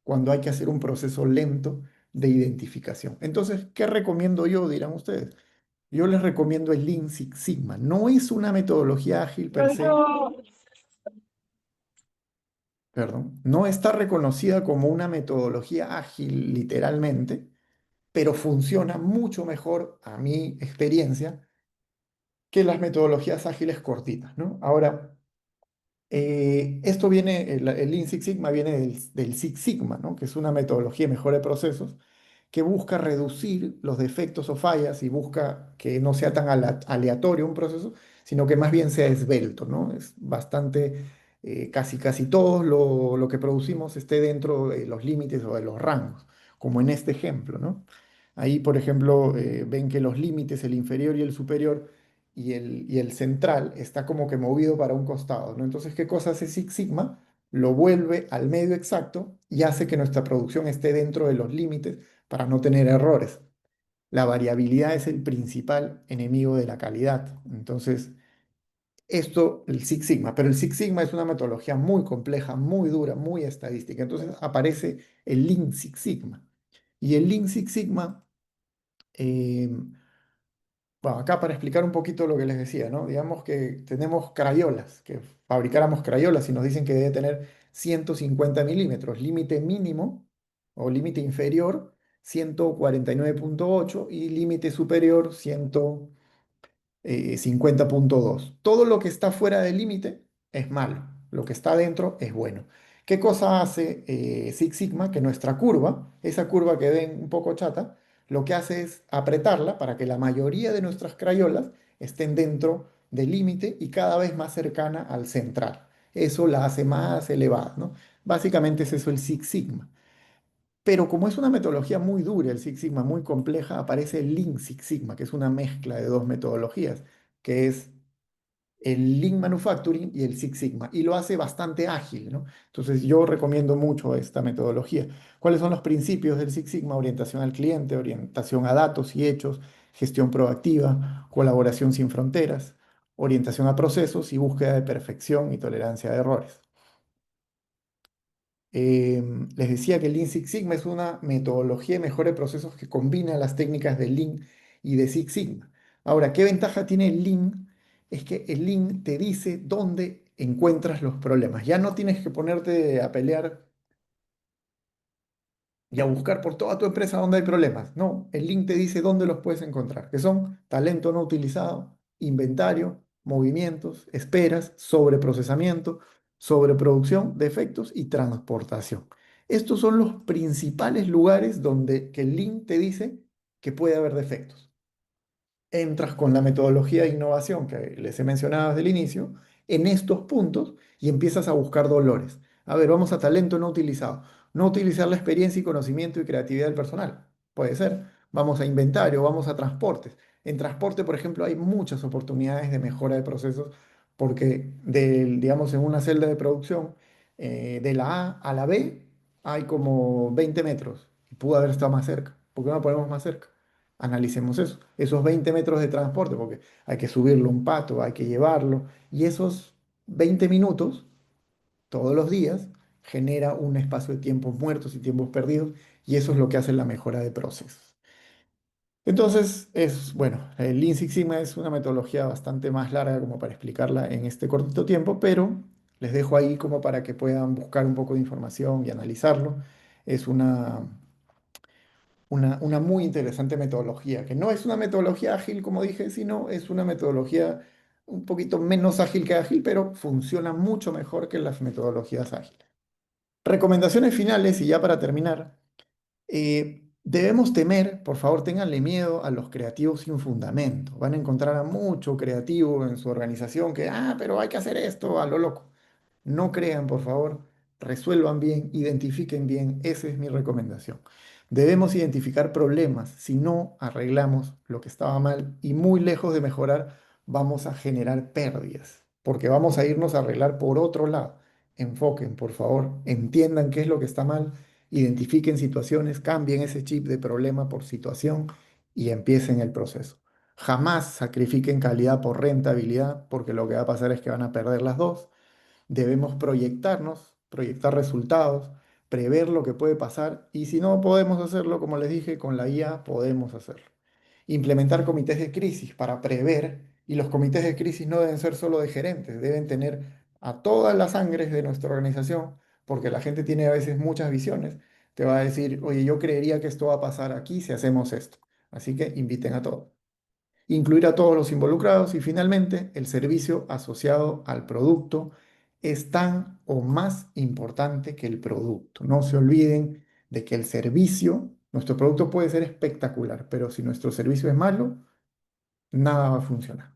cuando hay que hacer un proceso lento de identificación. Entonces, ¿qué recomiendo yo? Dirán ustedes. Yo les recomiendo el Lean Six Sigma. No es una metodología ágil per se, perdón, no está reconocida como una metodología ágil literalmente, pero funciona mucho mejor, a mi experiencia, que las metodologías ágiles cortitas, ¿no? Ahora, esto viene, el Lean Six Sigma viene del Six Sigma, ¿no? Que es una metodología de mejora de procesos que busca reducir los defectos o fallas y busca que no sea tan aleatorio un proceso, sino que más bien sea esbelto, ¿no? Es bastante, casi todo lo que producimos esté dentro de los límites o de los rangos, como en este ejemplo, ¿no? Ahí, por ejemplo, ven que los límites, el inferior y el superior y el central, está como que movido para un costado, ¿no? Entonces, ¿qué cosa hace Six Sigma? Lo vuelve al medio exacto y hace que nuestra producción esté dentro de los límites para no tener errores. La variabilidad es el principal enemigo de la calidad. Entonces, esto, el Six Sigma, pero el Six Sigma es una metodología muy compleja, muy dura, muy estadística. Entonces aparece el Lean Six Sigma. Y el Lean Six Sigma, eh, bueno, acá para explicar un poquito lo que les decía, ¿no? Digamos que tenemos crayolas, que fabricáramos crayolas y nos dicen que debe tener 150 milímetros, límite mínimo o límite inferior 149,8 y límite superior 50,2. Todo lo que está fuera del límite es malo, lo que está dentro es bueno. ¿Qué cosa hace Six Sigma? Que nuestra curva, esa curva que ven un poco chata, lo que hace es apretarla para que la mayoría de nuestras crayolas estén dentro del límite y cada vez más cercana al central. Eso la hace más elevada, ¿no? Básicamente es eso el Six Sigma. Pero como es una metodología muy dura, el Six Sigma, muy compleja, aparece el Lean Six Sigma, que es una mezcla de dos metodologías, que es el Lean Manufacturing y el Six Sigma, y lo hace bastante ágil, ¿no? Entonces yo recomiendo mucho esta metodología. ¿Cuáles son los principios del Six Sigma? Orientación al cliente, orientación a datos y hechos, gestión proactiva, colaboración sin fronteras, orientación a procesos y búsqueda de perfección y tolerancia a errores. Les decía que el Lean Six Sigma es una metodología de mejora de procesos que combina las técnicas de Lean y de Six Sigma. Ahora, ¿qué ventaja tiene el Lean? Es que el Lean te dice dónde encuentras los problemas. Ya no tienes que ponerte a pelear y a buscar por toda tu empresa dónde hay problemas. No, el link te dice dónde los puedes encontrar, que son talento no utilizado, inventario, movimientos, esperas, sobreprocesamiento, sobreproducción, defectos y transportación. Estos son los principales lugares donde que el link te dice que puede haber defectos. Entras con la metodología de innovación que les he mencionado desde el inicio, en estos puntos y empiezas a buscar dolores. A ver, vamos a talento no utilizado. No utilizar la experiencia y conocimiento y creatividad del personal. Puede ser. Vamos a inventario, vamos a transportes. En transporte, por ejemplo, hay muchas oportunidades de mejora de procesos porque, digamos, en una celda de producción, de la A a la B hay como 20 metros y pudo haber estado más cerca. ¿Por qué no la ponemos más cerca? Analicemos eso, esos 20 metros de transporte, porque hay que subirlo un pato, hay que llevarlo, y esos 20 minutos todos los días genera un espacio de tiempos muertos y tiempos perdidos, y eso es lo que hace la mejora de procesos. Entonces, bueno, el Lean Six Sigma es una metodología bastante más larga como para explicarla en este cortito tiempo, pero les dejo ahí como para que puedan buscar un poco de información y analizarlo. Es una muy interesante metodología, que no es una metodología ágil, como dije, sino es una metodología un poquito menos ágil que ágil, pero funciona mucho mejor que las metodologías ágiles. Recomendaciones finales, y ya para terminar, debemos temer, por favor, ténganle miedo a los creativos sin fundamento. Van a encontrar a mucho creativo en su organización que, pero hay que hacer esto a lo loco. No crean, por favor, resuelvan bien, identifiquen bien, esa es mi recomendación. Debemos identificar problemas, si no arreglamos lo que estaba mal y muy lejos de mejorar, vamos a generar pérdidas, porque vamos a irnos a arreglar por otro lado. Enfoquen, por favor, entiendan qué es lo que está mal, identifiquen situaciones, cambien ese chip de problema por situación y empiecen el proceso. Jamás sacrifiquen calidad por rentabilidad, porque lo que va a pasar es que van a perder las dos. Debemos proyectarnos, proyectar resultados, prever lo que puede pasar y si no podemos hacerlo, como les dije, con la IA podemos hacerlo. Implementar comités de crisis para prever, y los comités de crisis no deben ser solo de gerentes, deben tener a todas las sangres de nuestra organización, porque la gente tiene a veces muchas visiones. Te va a decir, oye, yo creería que esto va a pasar aquí si hacemos esto. Así que inviten a todos. Incluir a todos los involucrados y finalmente el servicio asociado al producto es tan o más importante que el producto. No se olviden de que el servicio Nuestro producto puede ser espectacular, pero si nuestro servicio es malo, nada va a funcionar.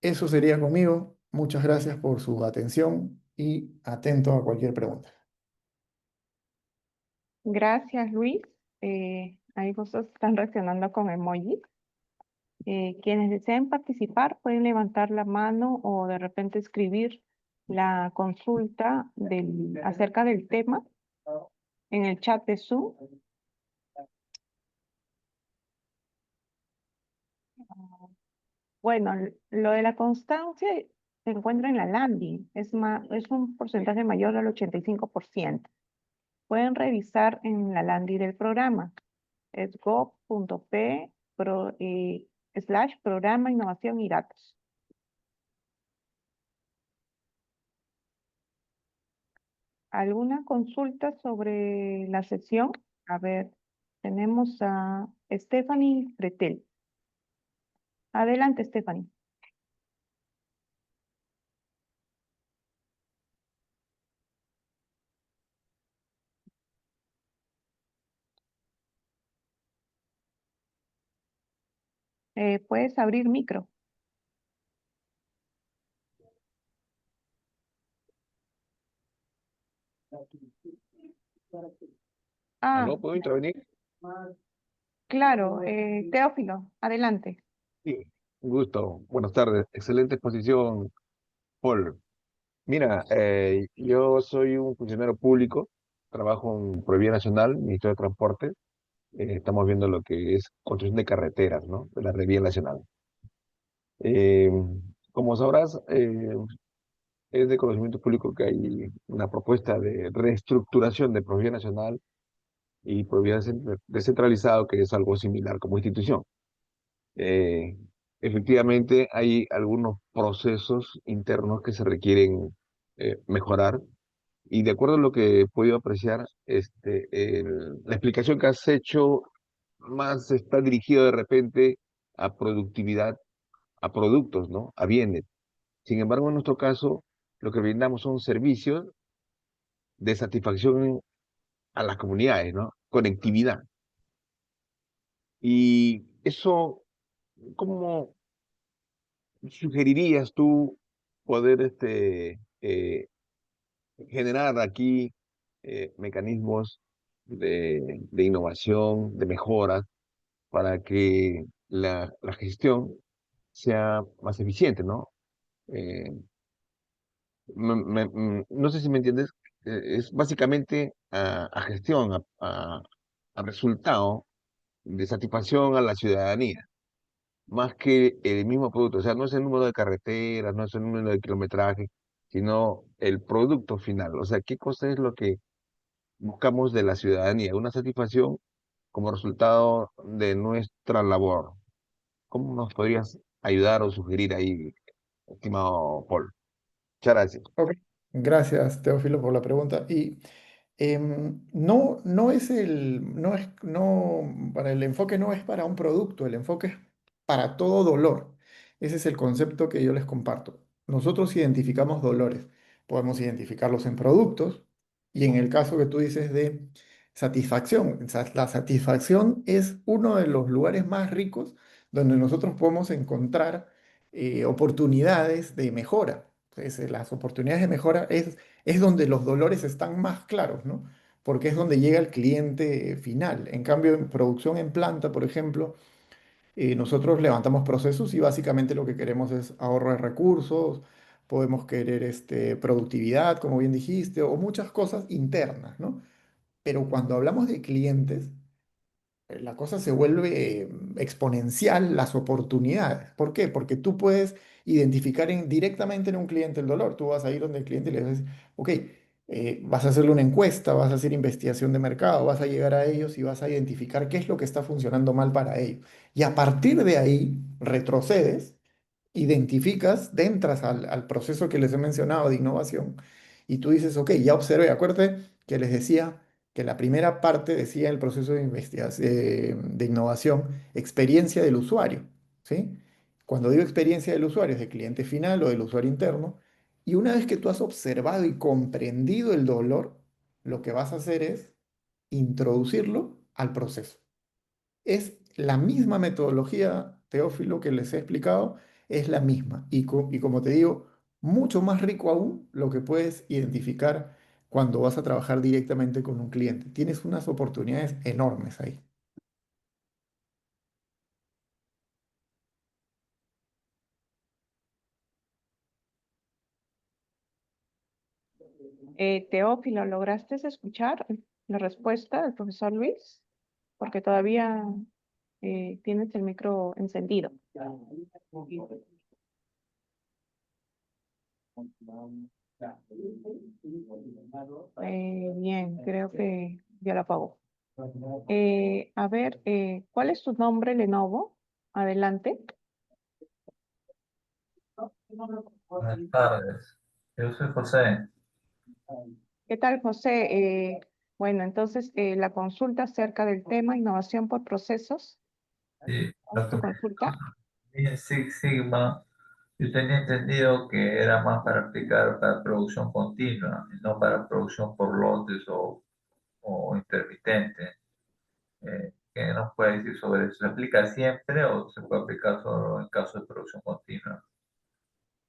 Eso sería conmigo. Muchas gracias por su atención y atento a cualquier pregunta. Gracias, Luis. Ahí vosotros están reaccionando con emojis. Quienes deseen participar pueden levantar la mano o de repente escribir la consulta acerca del tema en el chat de Zoom. Bueno, lo de la constancia se encuentra en la landing, es un porcentaje mayor al 85%. Pueden revisar en la landing del programa, es gov.p / programa innovación y datos. ¿Alguna consulta sobre la sesión? A ver, tenemos a Stephanie Pretel. Adelante, Stephanie. Puedes abrir micro. Ah, ¿Aló? ¿Puedo intervenir? claro, Teófilo, adelante. Sí, un gusto. Buenas tardes. Excelente exposición, Paul. Mira, yo soy un funcionario público, trabajo en Proevía Nacional, Ministerio de Transporte. Estamos viendo lo que es construcción de carreteras, ¿no? De la red vía nacional. Eh, Como sabrás, es de conocimiento público que hay una propuesta de reestructuración de Proevía Nacional y Proevía Descentralizado, que es algo similar como institución. Eh, Efectivamente, hay algunos procesos internos que se requieren mejorar y de acuerdo a lo que he podido apreciar, la explicación que has hecho más está dirigida de repente a productividad, a productos, ¿no? A bienes. Sin embargo, en nuestro caso, lo que brindamos son servicios de satisfacción a las comunidades, ¿no? Conectividad. Y eso, ¿cómo sugerirías tú poder generar aquí mecanismos de innovación, de mejora, para que la gestión sea más eficiente, ¿no? Eh, no sé si me entiendes, es básicamente a gestión, a resultado de satisfacción a la ciudadanía, más que el mismo producto. O sea, no es el número de carreteras, no es el número de kilometraje, sino el producto final. O sea, ¿qué cosa es lo que buscamos de la ciudadanía? Una satisfacción como resultado de nuestra labor. ¿Cómo nos podrías ayudar o sugerir ahí, estimado Paul? Muchas gracias. Ok. Gracias, Teófilo, por la pregunta. Y no, para el enfoque no es para un producto, el enfoque es para todo dolor. Ese es el concepto que yo les comparto. Nosotros identificamos dolores, podemos identificarlos en productos y en el caso que tú dices de satisfacción, la satisfacción es uno de los lugares más ricos donde nosotros podemos encontrar oportunidades de mejora. Entonces, las oportunidades de mejora es donde los dolores están más claros, ¿no? Porque es donde llega el cliente final. En cambio, en producción en planta, por ejemplo, nosotros levantamos procesos y básicamente lo que queremos es ahorro de recursos, podemos querer productividad, como bien dijiste, o muchas cosas internas, ¿no? Pero cuando hablamos de clientes, la cosa se vuelve exponencial las oportunidades. ¿Por qué? Porque tú puedes identificar directamente en un cliente el dolor. Tú vas a ir donde el cliente y le dices, ok, vas a hacerle una encuesta, vas a hacer investigación de mercado, vas a llegar a ellos y vas a identificar qué es lo que está funcionando mal para ellos. Y a partir de ahí retrocedes, identificas, entras al proceso que les he mencionado de innovación y tú dices, ok, ya observé, acuérdate que les decía que la primera parte decía el proceso de investigación, de innovación, experiencia del usuario, ¿sí? Cuando digo experiencia del usuario, es del cliente final o del usuario interno, y una vez que tú has observado y comprendido el dolor, lo que vas a hacer es introducirlo al proceso. Es la misma metodología, Teófilo, que les he explicado, es la misma. Y como te digo, mucho más rico aún lo que puedes identificar cuando vas a trabajar directamente con un cliente. Tienes unas oportunidades enormes ahí. Teófilo, ¿lograste escuchar la respuesta del profesor Luis? Porque todavía tienes el micro encendido. Bien, creo que ya lo apagó. A ver, ¿cuál es tu nombre, Lenovo? Adelante. Buenas tardes. Yo soy José. ¿Qué tal, José? Bueno, entonces la consulta acerca del tema innovación por procesos. Sí, ¿Cuál lo es que tu me consulta? en Six Sigma, yo tenía entendido que era más para aplicar para producción continua y no para producción por lotes o intermitente. ¿Qué nos puede decir sobre eso? ¿Se aplica siempre o se puede aplicar solo en caso de producción continua?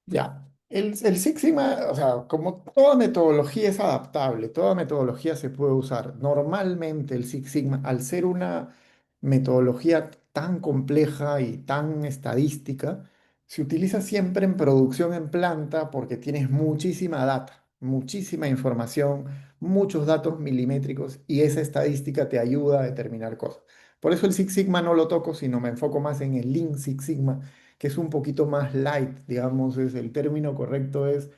Ya, el Six Sigma, o sea, como toda metodología es adaptable, toda metodología se puede usar. Normalmente el Six Sigma, al ser una metodología tan compleja y tan estadística, se utiliza siempre en producción en planta porque tienes muchísima data, muchísima información, muchos datos milimétricos y esa estadística te ayuda a determinar cosas. Por eso el Six Sigma no lo toco, sino me enfoco más en el Lean Six Sigma que es un poquito más light, digamos, es el término correcto es,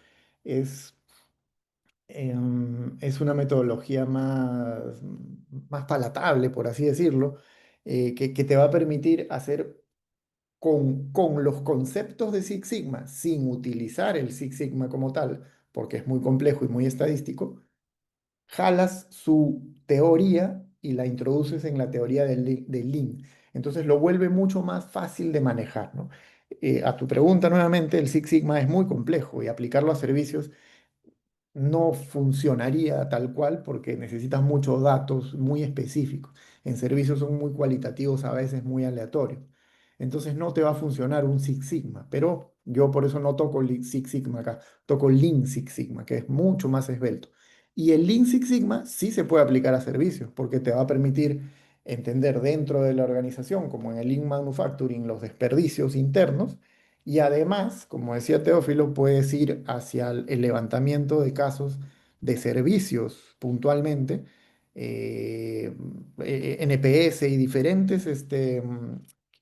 es una metodología más palatable, por así decirlo, que te va a permitir hacer con los conceptos de Six Sigma, sin utilizar el Six Sigma como tal, porque es muy complejo y muy estadístico, jalas su teoría y la introduces en la teoría del Lean. Entonces lo vuelve mucho más fácil de manejar, ¿no? A tu pregunta nuevamente, el Six Sigma es muy complejo y aplicarlo a servicios no funcionaría tal cual porque necesitas muchos datos muy específicos. En servicios son muy cualitativos, a veces muy aleatorios. Entonces no te va a funcionar un Six Sigma, pero yo por eso no toco Six Sigma acá, toco Lean Six Sigma, que es mucho más esbelto. Y el Lean Six Sigma sí se puede aplicar a servicios porque te va a permitir entender dentro de la organización, como en el Lean Manufacturing, los desperdicios internos y además, como decía Teófilo, puedes ir hacia el levantamiento de casos de servicios puntualmente, eh, NPS y diferentes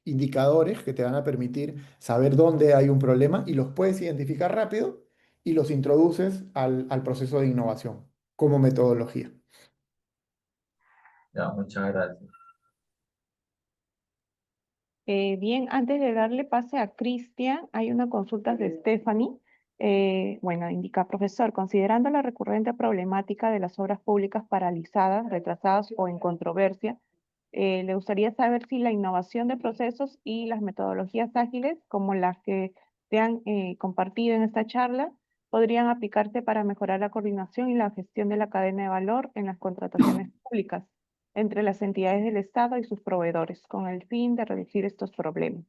indicadores que te van a permitir saber dónde hay un problema y los puedes identificar rápido y los introduces al proceso de innovación como metodología. Ya, muchas gracias. Bien, antes de darle pase a Cristian, hay una consulta de Stephanie. Bueno, indica, profesor, considerando la recurrente problemática de las obras públicas paralizadas, retrasadas o en controversia, le gustaría saber si la innovación de procesos y las metodologías ágiles, como las que se han compartido en esta charla, podrían aplicarse para mejorar la coordinación y la gestión de la cadena de valor en las contrataciones públicas entre las entidades del Estado y sus proveedores, con el fin de reducir estos problemas.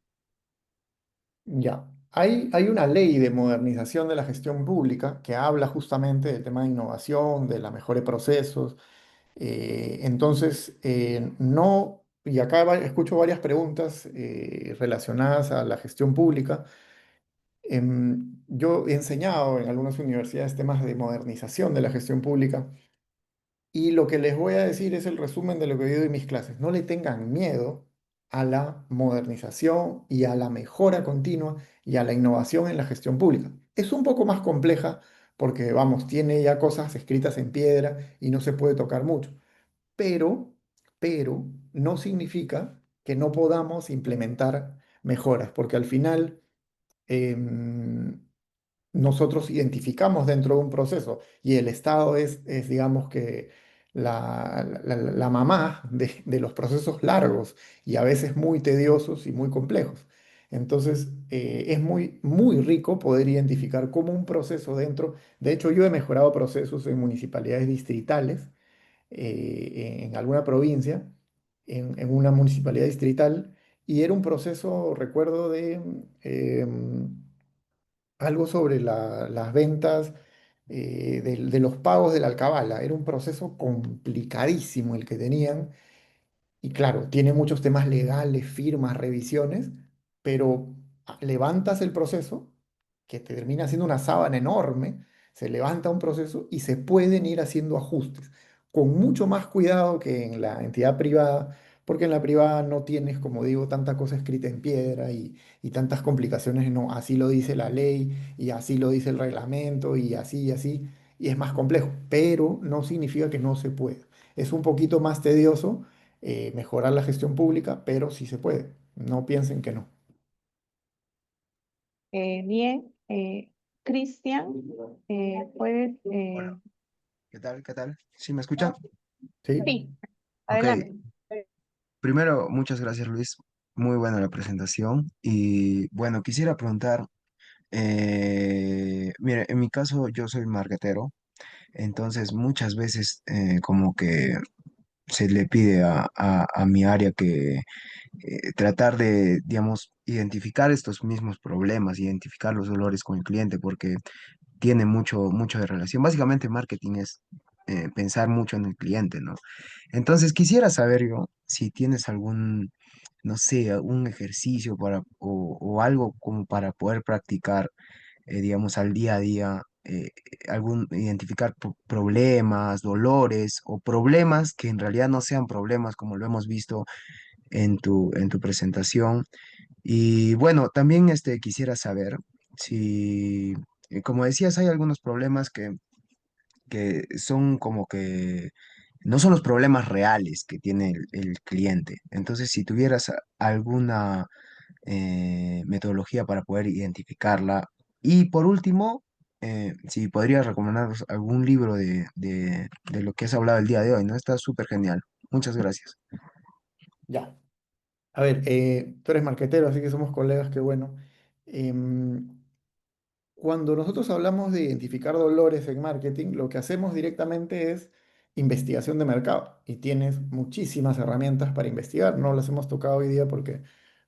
Ya, hay una ley de modernización de la gestión pública que habla justamente del tema de innovación, de la mejora de procesos. Entonces, no, y acá escucho varias preguntas relacionadas a la gestión pública. Yo he enseñado en algunas universidades temas de modernización de la gestión pública y lo que les voy a decir es el resumen de lo que he oído en mis clases. No le tengan miedo a la modernización y a la mejora continua y a la innovación en la gestión pública. Es un poco más compleja porque, vamos, tiene ya cosas escritas en piedra y no se puede tocar mucho, pero, pero no significa que no podamos implementar mejoras, porque al final em, nosotros identificamos dentro de un proceso y el Estado es digamos que la mamá de los procesos largos y a veces muy tediosos y muy complejos. Entonces, es muy rico poder identificar cómo un proceso dentro, de hecho yo he mejorado procesos en municipalidades distritales en alguna provincia, en una municipalidad distrital, y era un proceso, recuerdo, de algo sobre las ventas de los pagos de la alcabala. Era un proceso complicadísimo el que tenían y claro, tiene muchos temas legales, firmas, revisiones, pero levantas el proceso, que te termina siendo una sábana enorme, se levanta un proceso y se pueden ir haciendo ajustes, con mucho más cuidado que en la entidad privada, porque en la privada no tienes, como digo, tanta cosa escrita en piedra y tantas complicaciones, no, así lo dice la ley y así lo dice el reglamento y así, y es más complejo, pero no significa que no se pueda. Es un poquito más tedioso mejorar la gestión pública, pero sí se puede. No piensen que no. Bien, Cristian, puedes, Hola, ¿qué tal? ¿Qué tal? ¿Sí me escuchan? ¿Sí? sí, Ok, adelante. primero, muchas gracias Luis. Muy buena la presentación. Y bueno, quisiera preguntar, mire, en mi caso yo soy marketero, entonces muchas veces como que se le pide a mi área que tratar de, digamos, identificar estos mismos problemas, identificar los dolores con el cliente, porque tiene mucho de relación. Básicamente, marketing es pensar mucho en el cliente, ¿no? Entonces, quisiera saber yo si tienes algún, no sé, algún ejercicio o algo como para poder practicar, digamos, al día a día, identificar problemas, dolores o problemas que en realidad no sean problemas, como lo hemos visto en tu presentación. Y bueno, también quisiera saber si, como decías, hay algunos problemas que son como que no son los problemas reales que tiene el cliente. Entonces, si tuvieras alguna metodología para poder identificarla. Y por último, si podrías recomendarnos algún libro de lo que has hablado el día de hoy, ¿no? Está súper genial. Muchas gracias. Ya. A ver, tú eres marquetero, así que somos colegas, qué bueno. Em, Cuando nosotros hablamos de identificar dolores en marketing, lo que hacemos directamente es investigación de mercado y tienes muchísimas herramientas para investigar. No las hemos tocado hoy día porque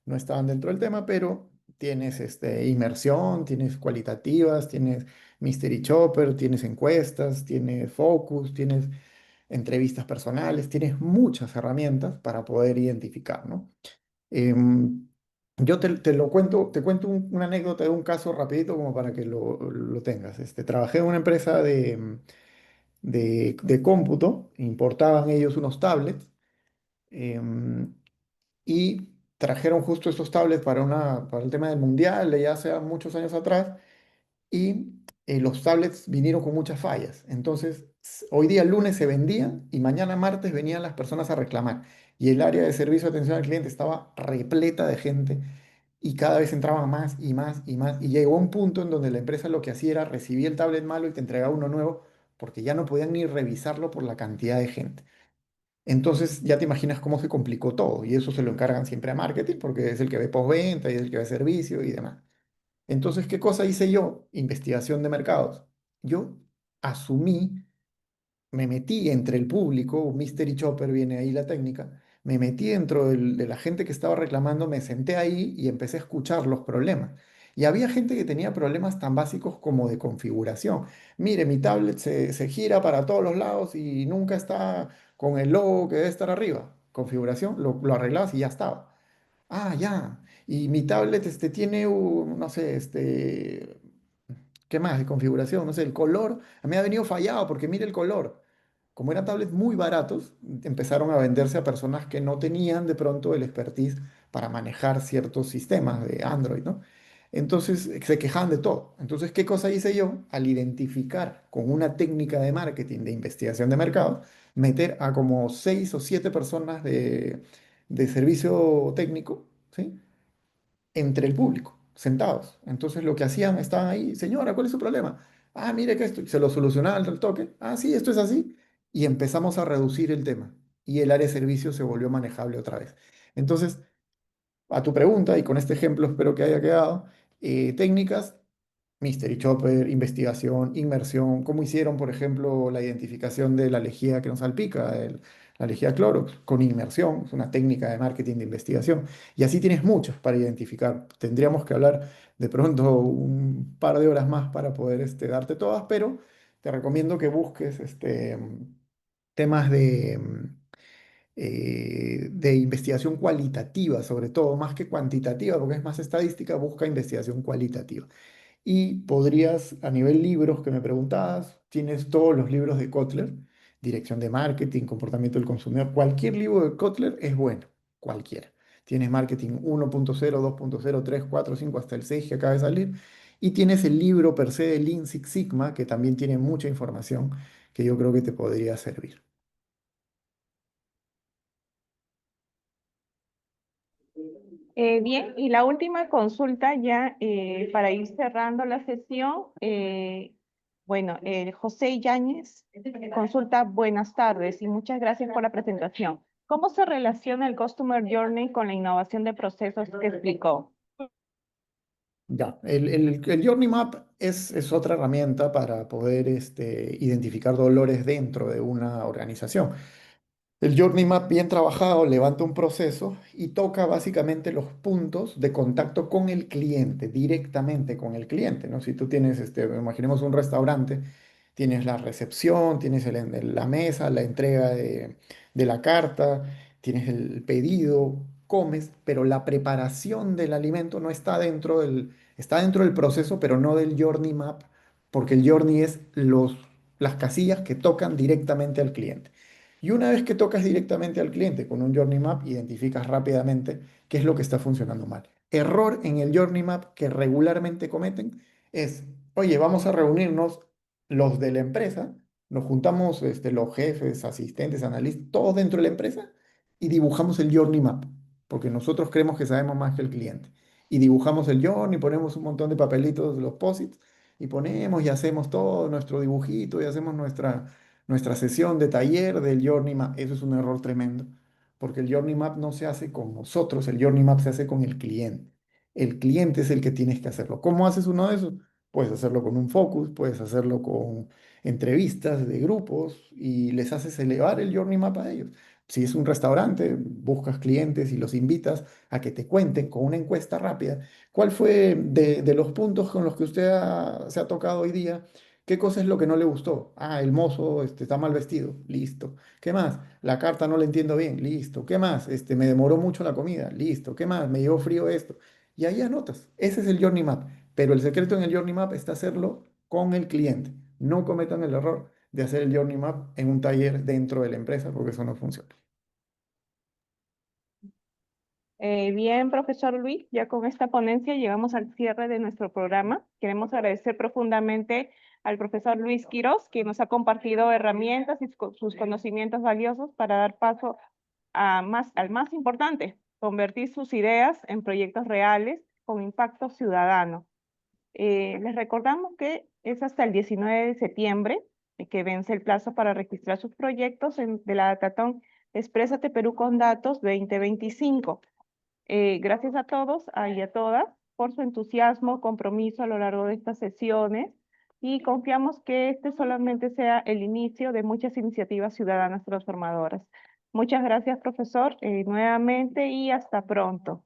no estaban dentro del tema, pero tienes inmersión, tienes cualitativas, tienes Mystery Chopper, tienes encuestas, tienes focus, tienes entrevistas personales, tienes muchas herramientas para poder identificar, ¿no? Em, yo te lo cuento, te cuento una anécdota de un caso rapidito como para que lo tengas. Trabajé en una empresa de cómputo, importaban ellos unos tablets em, y trajeron justo esos tablets para el tema del mundial, de ya hace muchos años atrás, y los tablets vinieron con muchas fallas. Entonces, hoy día lunes se vendían y mañana martes venían las personas a reclamar. Y el área de servicio de atención al cliente estaba repleta de gente y cada vez entraban más y más y más. Y llegó un punto en donde la empresa lo que hacía era recibir el tablet malo y te entregaba uno nuevo porque ya no podían ni revisarlo por la cantidad de gente. Entonces ya te imaginas cómo se complicó todo y eso se lo encargan siempre a marketing porque es el que ve postventa y es el que ve servicio y demás. Entonces, ¿qué cosa hice yo? Investigación de mercados. Yo asumí, me metí entre el público, un Mystery Chopper viene ahí la técnica, me metí dentro de la gente que estaba reclamando, me senté ahí y empecé a escuchar los problemas. Y había gente que tenía problemas tan básicos como de configuración. Mire, mi tablet se gira para todos los lados y nunca está con el logo que debe estar arriba. Configuración, lo arreglabas y ya estaba. Ah, ya. Y mi tablet tiene un, no sé, ¿qué más de configuración? No sé, el color. A mí me ha venido fallado porque mire el color. Como eran tablets muy baratos, empezaron a venderse a personas que no tenían de pronto el expertise para manejar ciertos sistemas de Android, ¿no? Entonces se quejaban de todo. Entonces, ¿qué cosa hice yo? Al identificar con una técnica de marketing, de investigación de mercado, meter a como 6 o 7 personas de servicio técnico, ¿sí? Entre el público, sentados. Entonces lo que hacían, estaban ahí, señora, ¿cuál es su problema? Ah, mire que esto, y se lo solucionaban al toque. Ah, sí, esto es así. Y empezamos a reducir el tema. Y el área de servicio se volvió manejable otra vez. Entonces, a tu pregunta, y con este ejemplo espero que haya quedado, técnicas, Mystery Chopper, investigación, inmersión, cómo hicieron, por ejemplo, la identificación de la lejía que nos salpica, la lejía Clorox, con inmersión, es una técnica de marketing de investigación. Y así tienes muchos para identificar. Tendríamos que hablar de pronto un par de horas más para poder darte todas, pero te recomiendo que busques temas de investigación cualitativa, sobre todo, más que cuantitativa, porque es más estadística, busca investigación cualitativa. Y podrías, a nivel libros que me preguntabas, tienes todos los libros de Kotler, Dirección de Marketing, Comportamiento del Consumidor. Cualquier libro de Kotler es bueno, cualquiera. Tienes Marketing 1.0, 2.0, 3, 4, 5, hasta el 6 que acaba de salir. Y tienes el libro per se de Lean Six Sigma, que también tiene mucha información que yo creo que te podría servir. Bien, y la última consulta ya para ir cerrando la sesión. Bueno, José Yáñez consulta, buenas tardes y muchas gracias por la presentación. ¿Cómo se relaciona el Customer Journey con la innovación de procesos que explicó? Ya, el Journey Map es otra herramienta para poder identificar dolores dentro de una organización. El Journey Map bien trabajado levanta un proceso y toca básicamente los puntos de contacto con el cliente, directamente con el cliente, ¿no? Si tú tienes, imaginemos un restaurante, tienes la recepción, tienes la mesa, la entrega de la carta, tienes el pedido, comes, pero la preparación del alimento no está está dentro del proceso, pero no del Journey Map, porque el Journey es las casillas que tocan directamente al cliente. Y una vez que tocas directamente al cliente con un Journey Map, identificas rápidamente qué es lo que está funcionando mal. Error en el Journey Map que regularmente cometen es, oye, vamos a reunirnos los de la empresa, nos juntamos los jefes, asistentes, analistas, todos dentro de la empresa y dibujamos el Journey Map, porque nosotros creemos que sabemos más que el cliente. Y dibujamos el Journey, ponemos un montón de papelitos, los posits, y ponemos y hacemos todo nuestro dibujito y hacemos nuestra sesión de taller del Journey Map. Eso es un error tremendo, porque el Journey Map no se hace con nosotros, el Journey Map se hace con el cliente. El cliente es el que tienes que hacerlo. ¿Cómo haces uno de esos? Puedes hacerlo con un focus, puedes hacerlo con entrevistas de grupos y les haces elevar el Journey Map a ellos. Si es un restaurante, buscas clientes y los invitas a que te cuenten con una encuesta rápida cuál fue de los puntos con los que usted se ha tocado hoy día. ¿Qué cosa es lo que no le gustó? Ah, el mozo está mal vestido. Listo. ¿Qué más? La carta no la entiendo bien. Listo. ¿Qué más? Me demoró mucho la comida. Listo. ¿Qué más? Me llegó frío esto. Y ahí anotas. Ese es el Journey Map. Pero el secreto en el Journey Map está hacerlo con el cliente. No cometan el error de hacer el Journey Map en un taller dentro de la empresa porque eso no funciona. Bien, profesor Luis, ya con esta ponencia llegamos al cierre de nuestro programa. Queremos agradecer profundamente al profesor Luis Quirós, que nos ha compartido herramientas y sus conocimientos valiosos para dar paso al más importante, convertir sus ideas en proyectos reales con impacto ciudadano. Les recordamos que es hasta el 19 de septiembre que vence el plazo para registrar sus proyectos de la Hackathon Exprésate Perú con Datos 2025. Gracias a todos y a todas por su entusiasmo, compromiso a lo largo de estas sesiones y confiamos que este solamente sea el inicio de muchas iniciativas ciudadanas transformadoras. Muchas gracias, profesor, nuevamente y hasta pronto.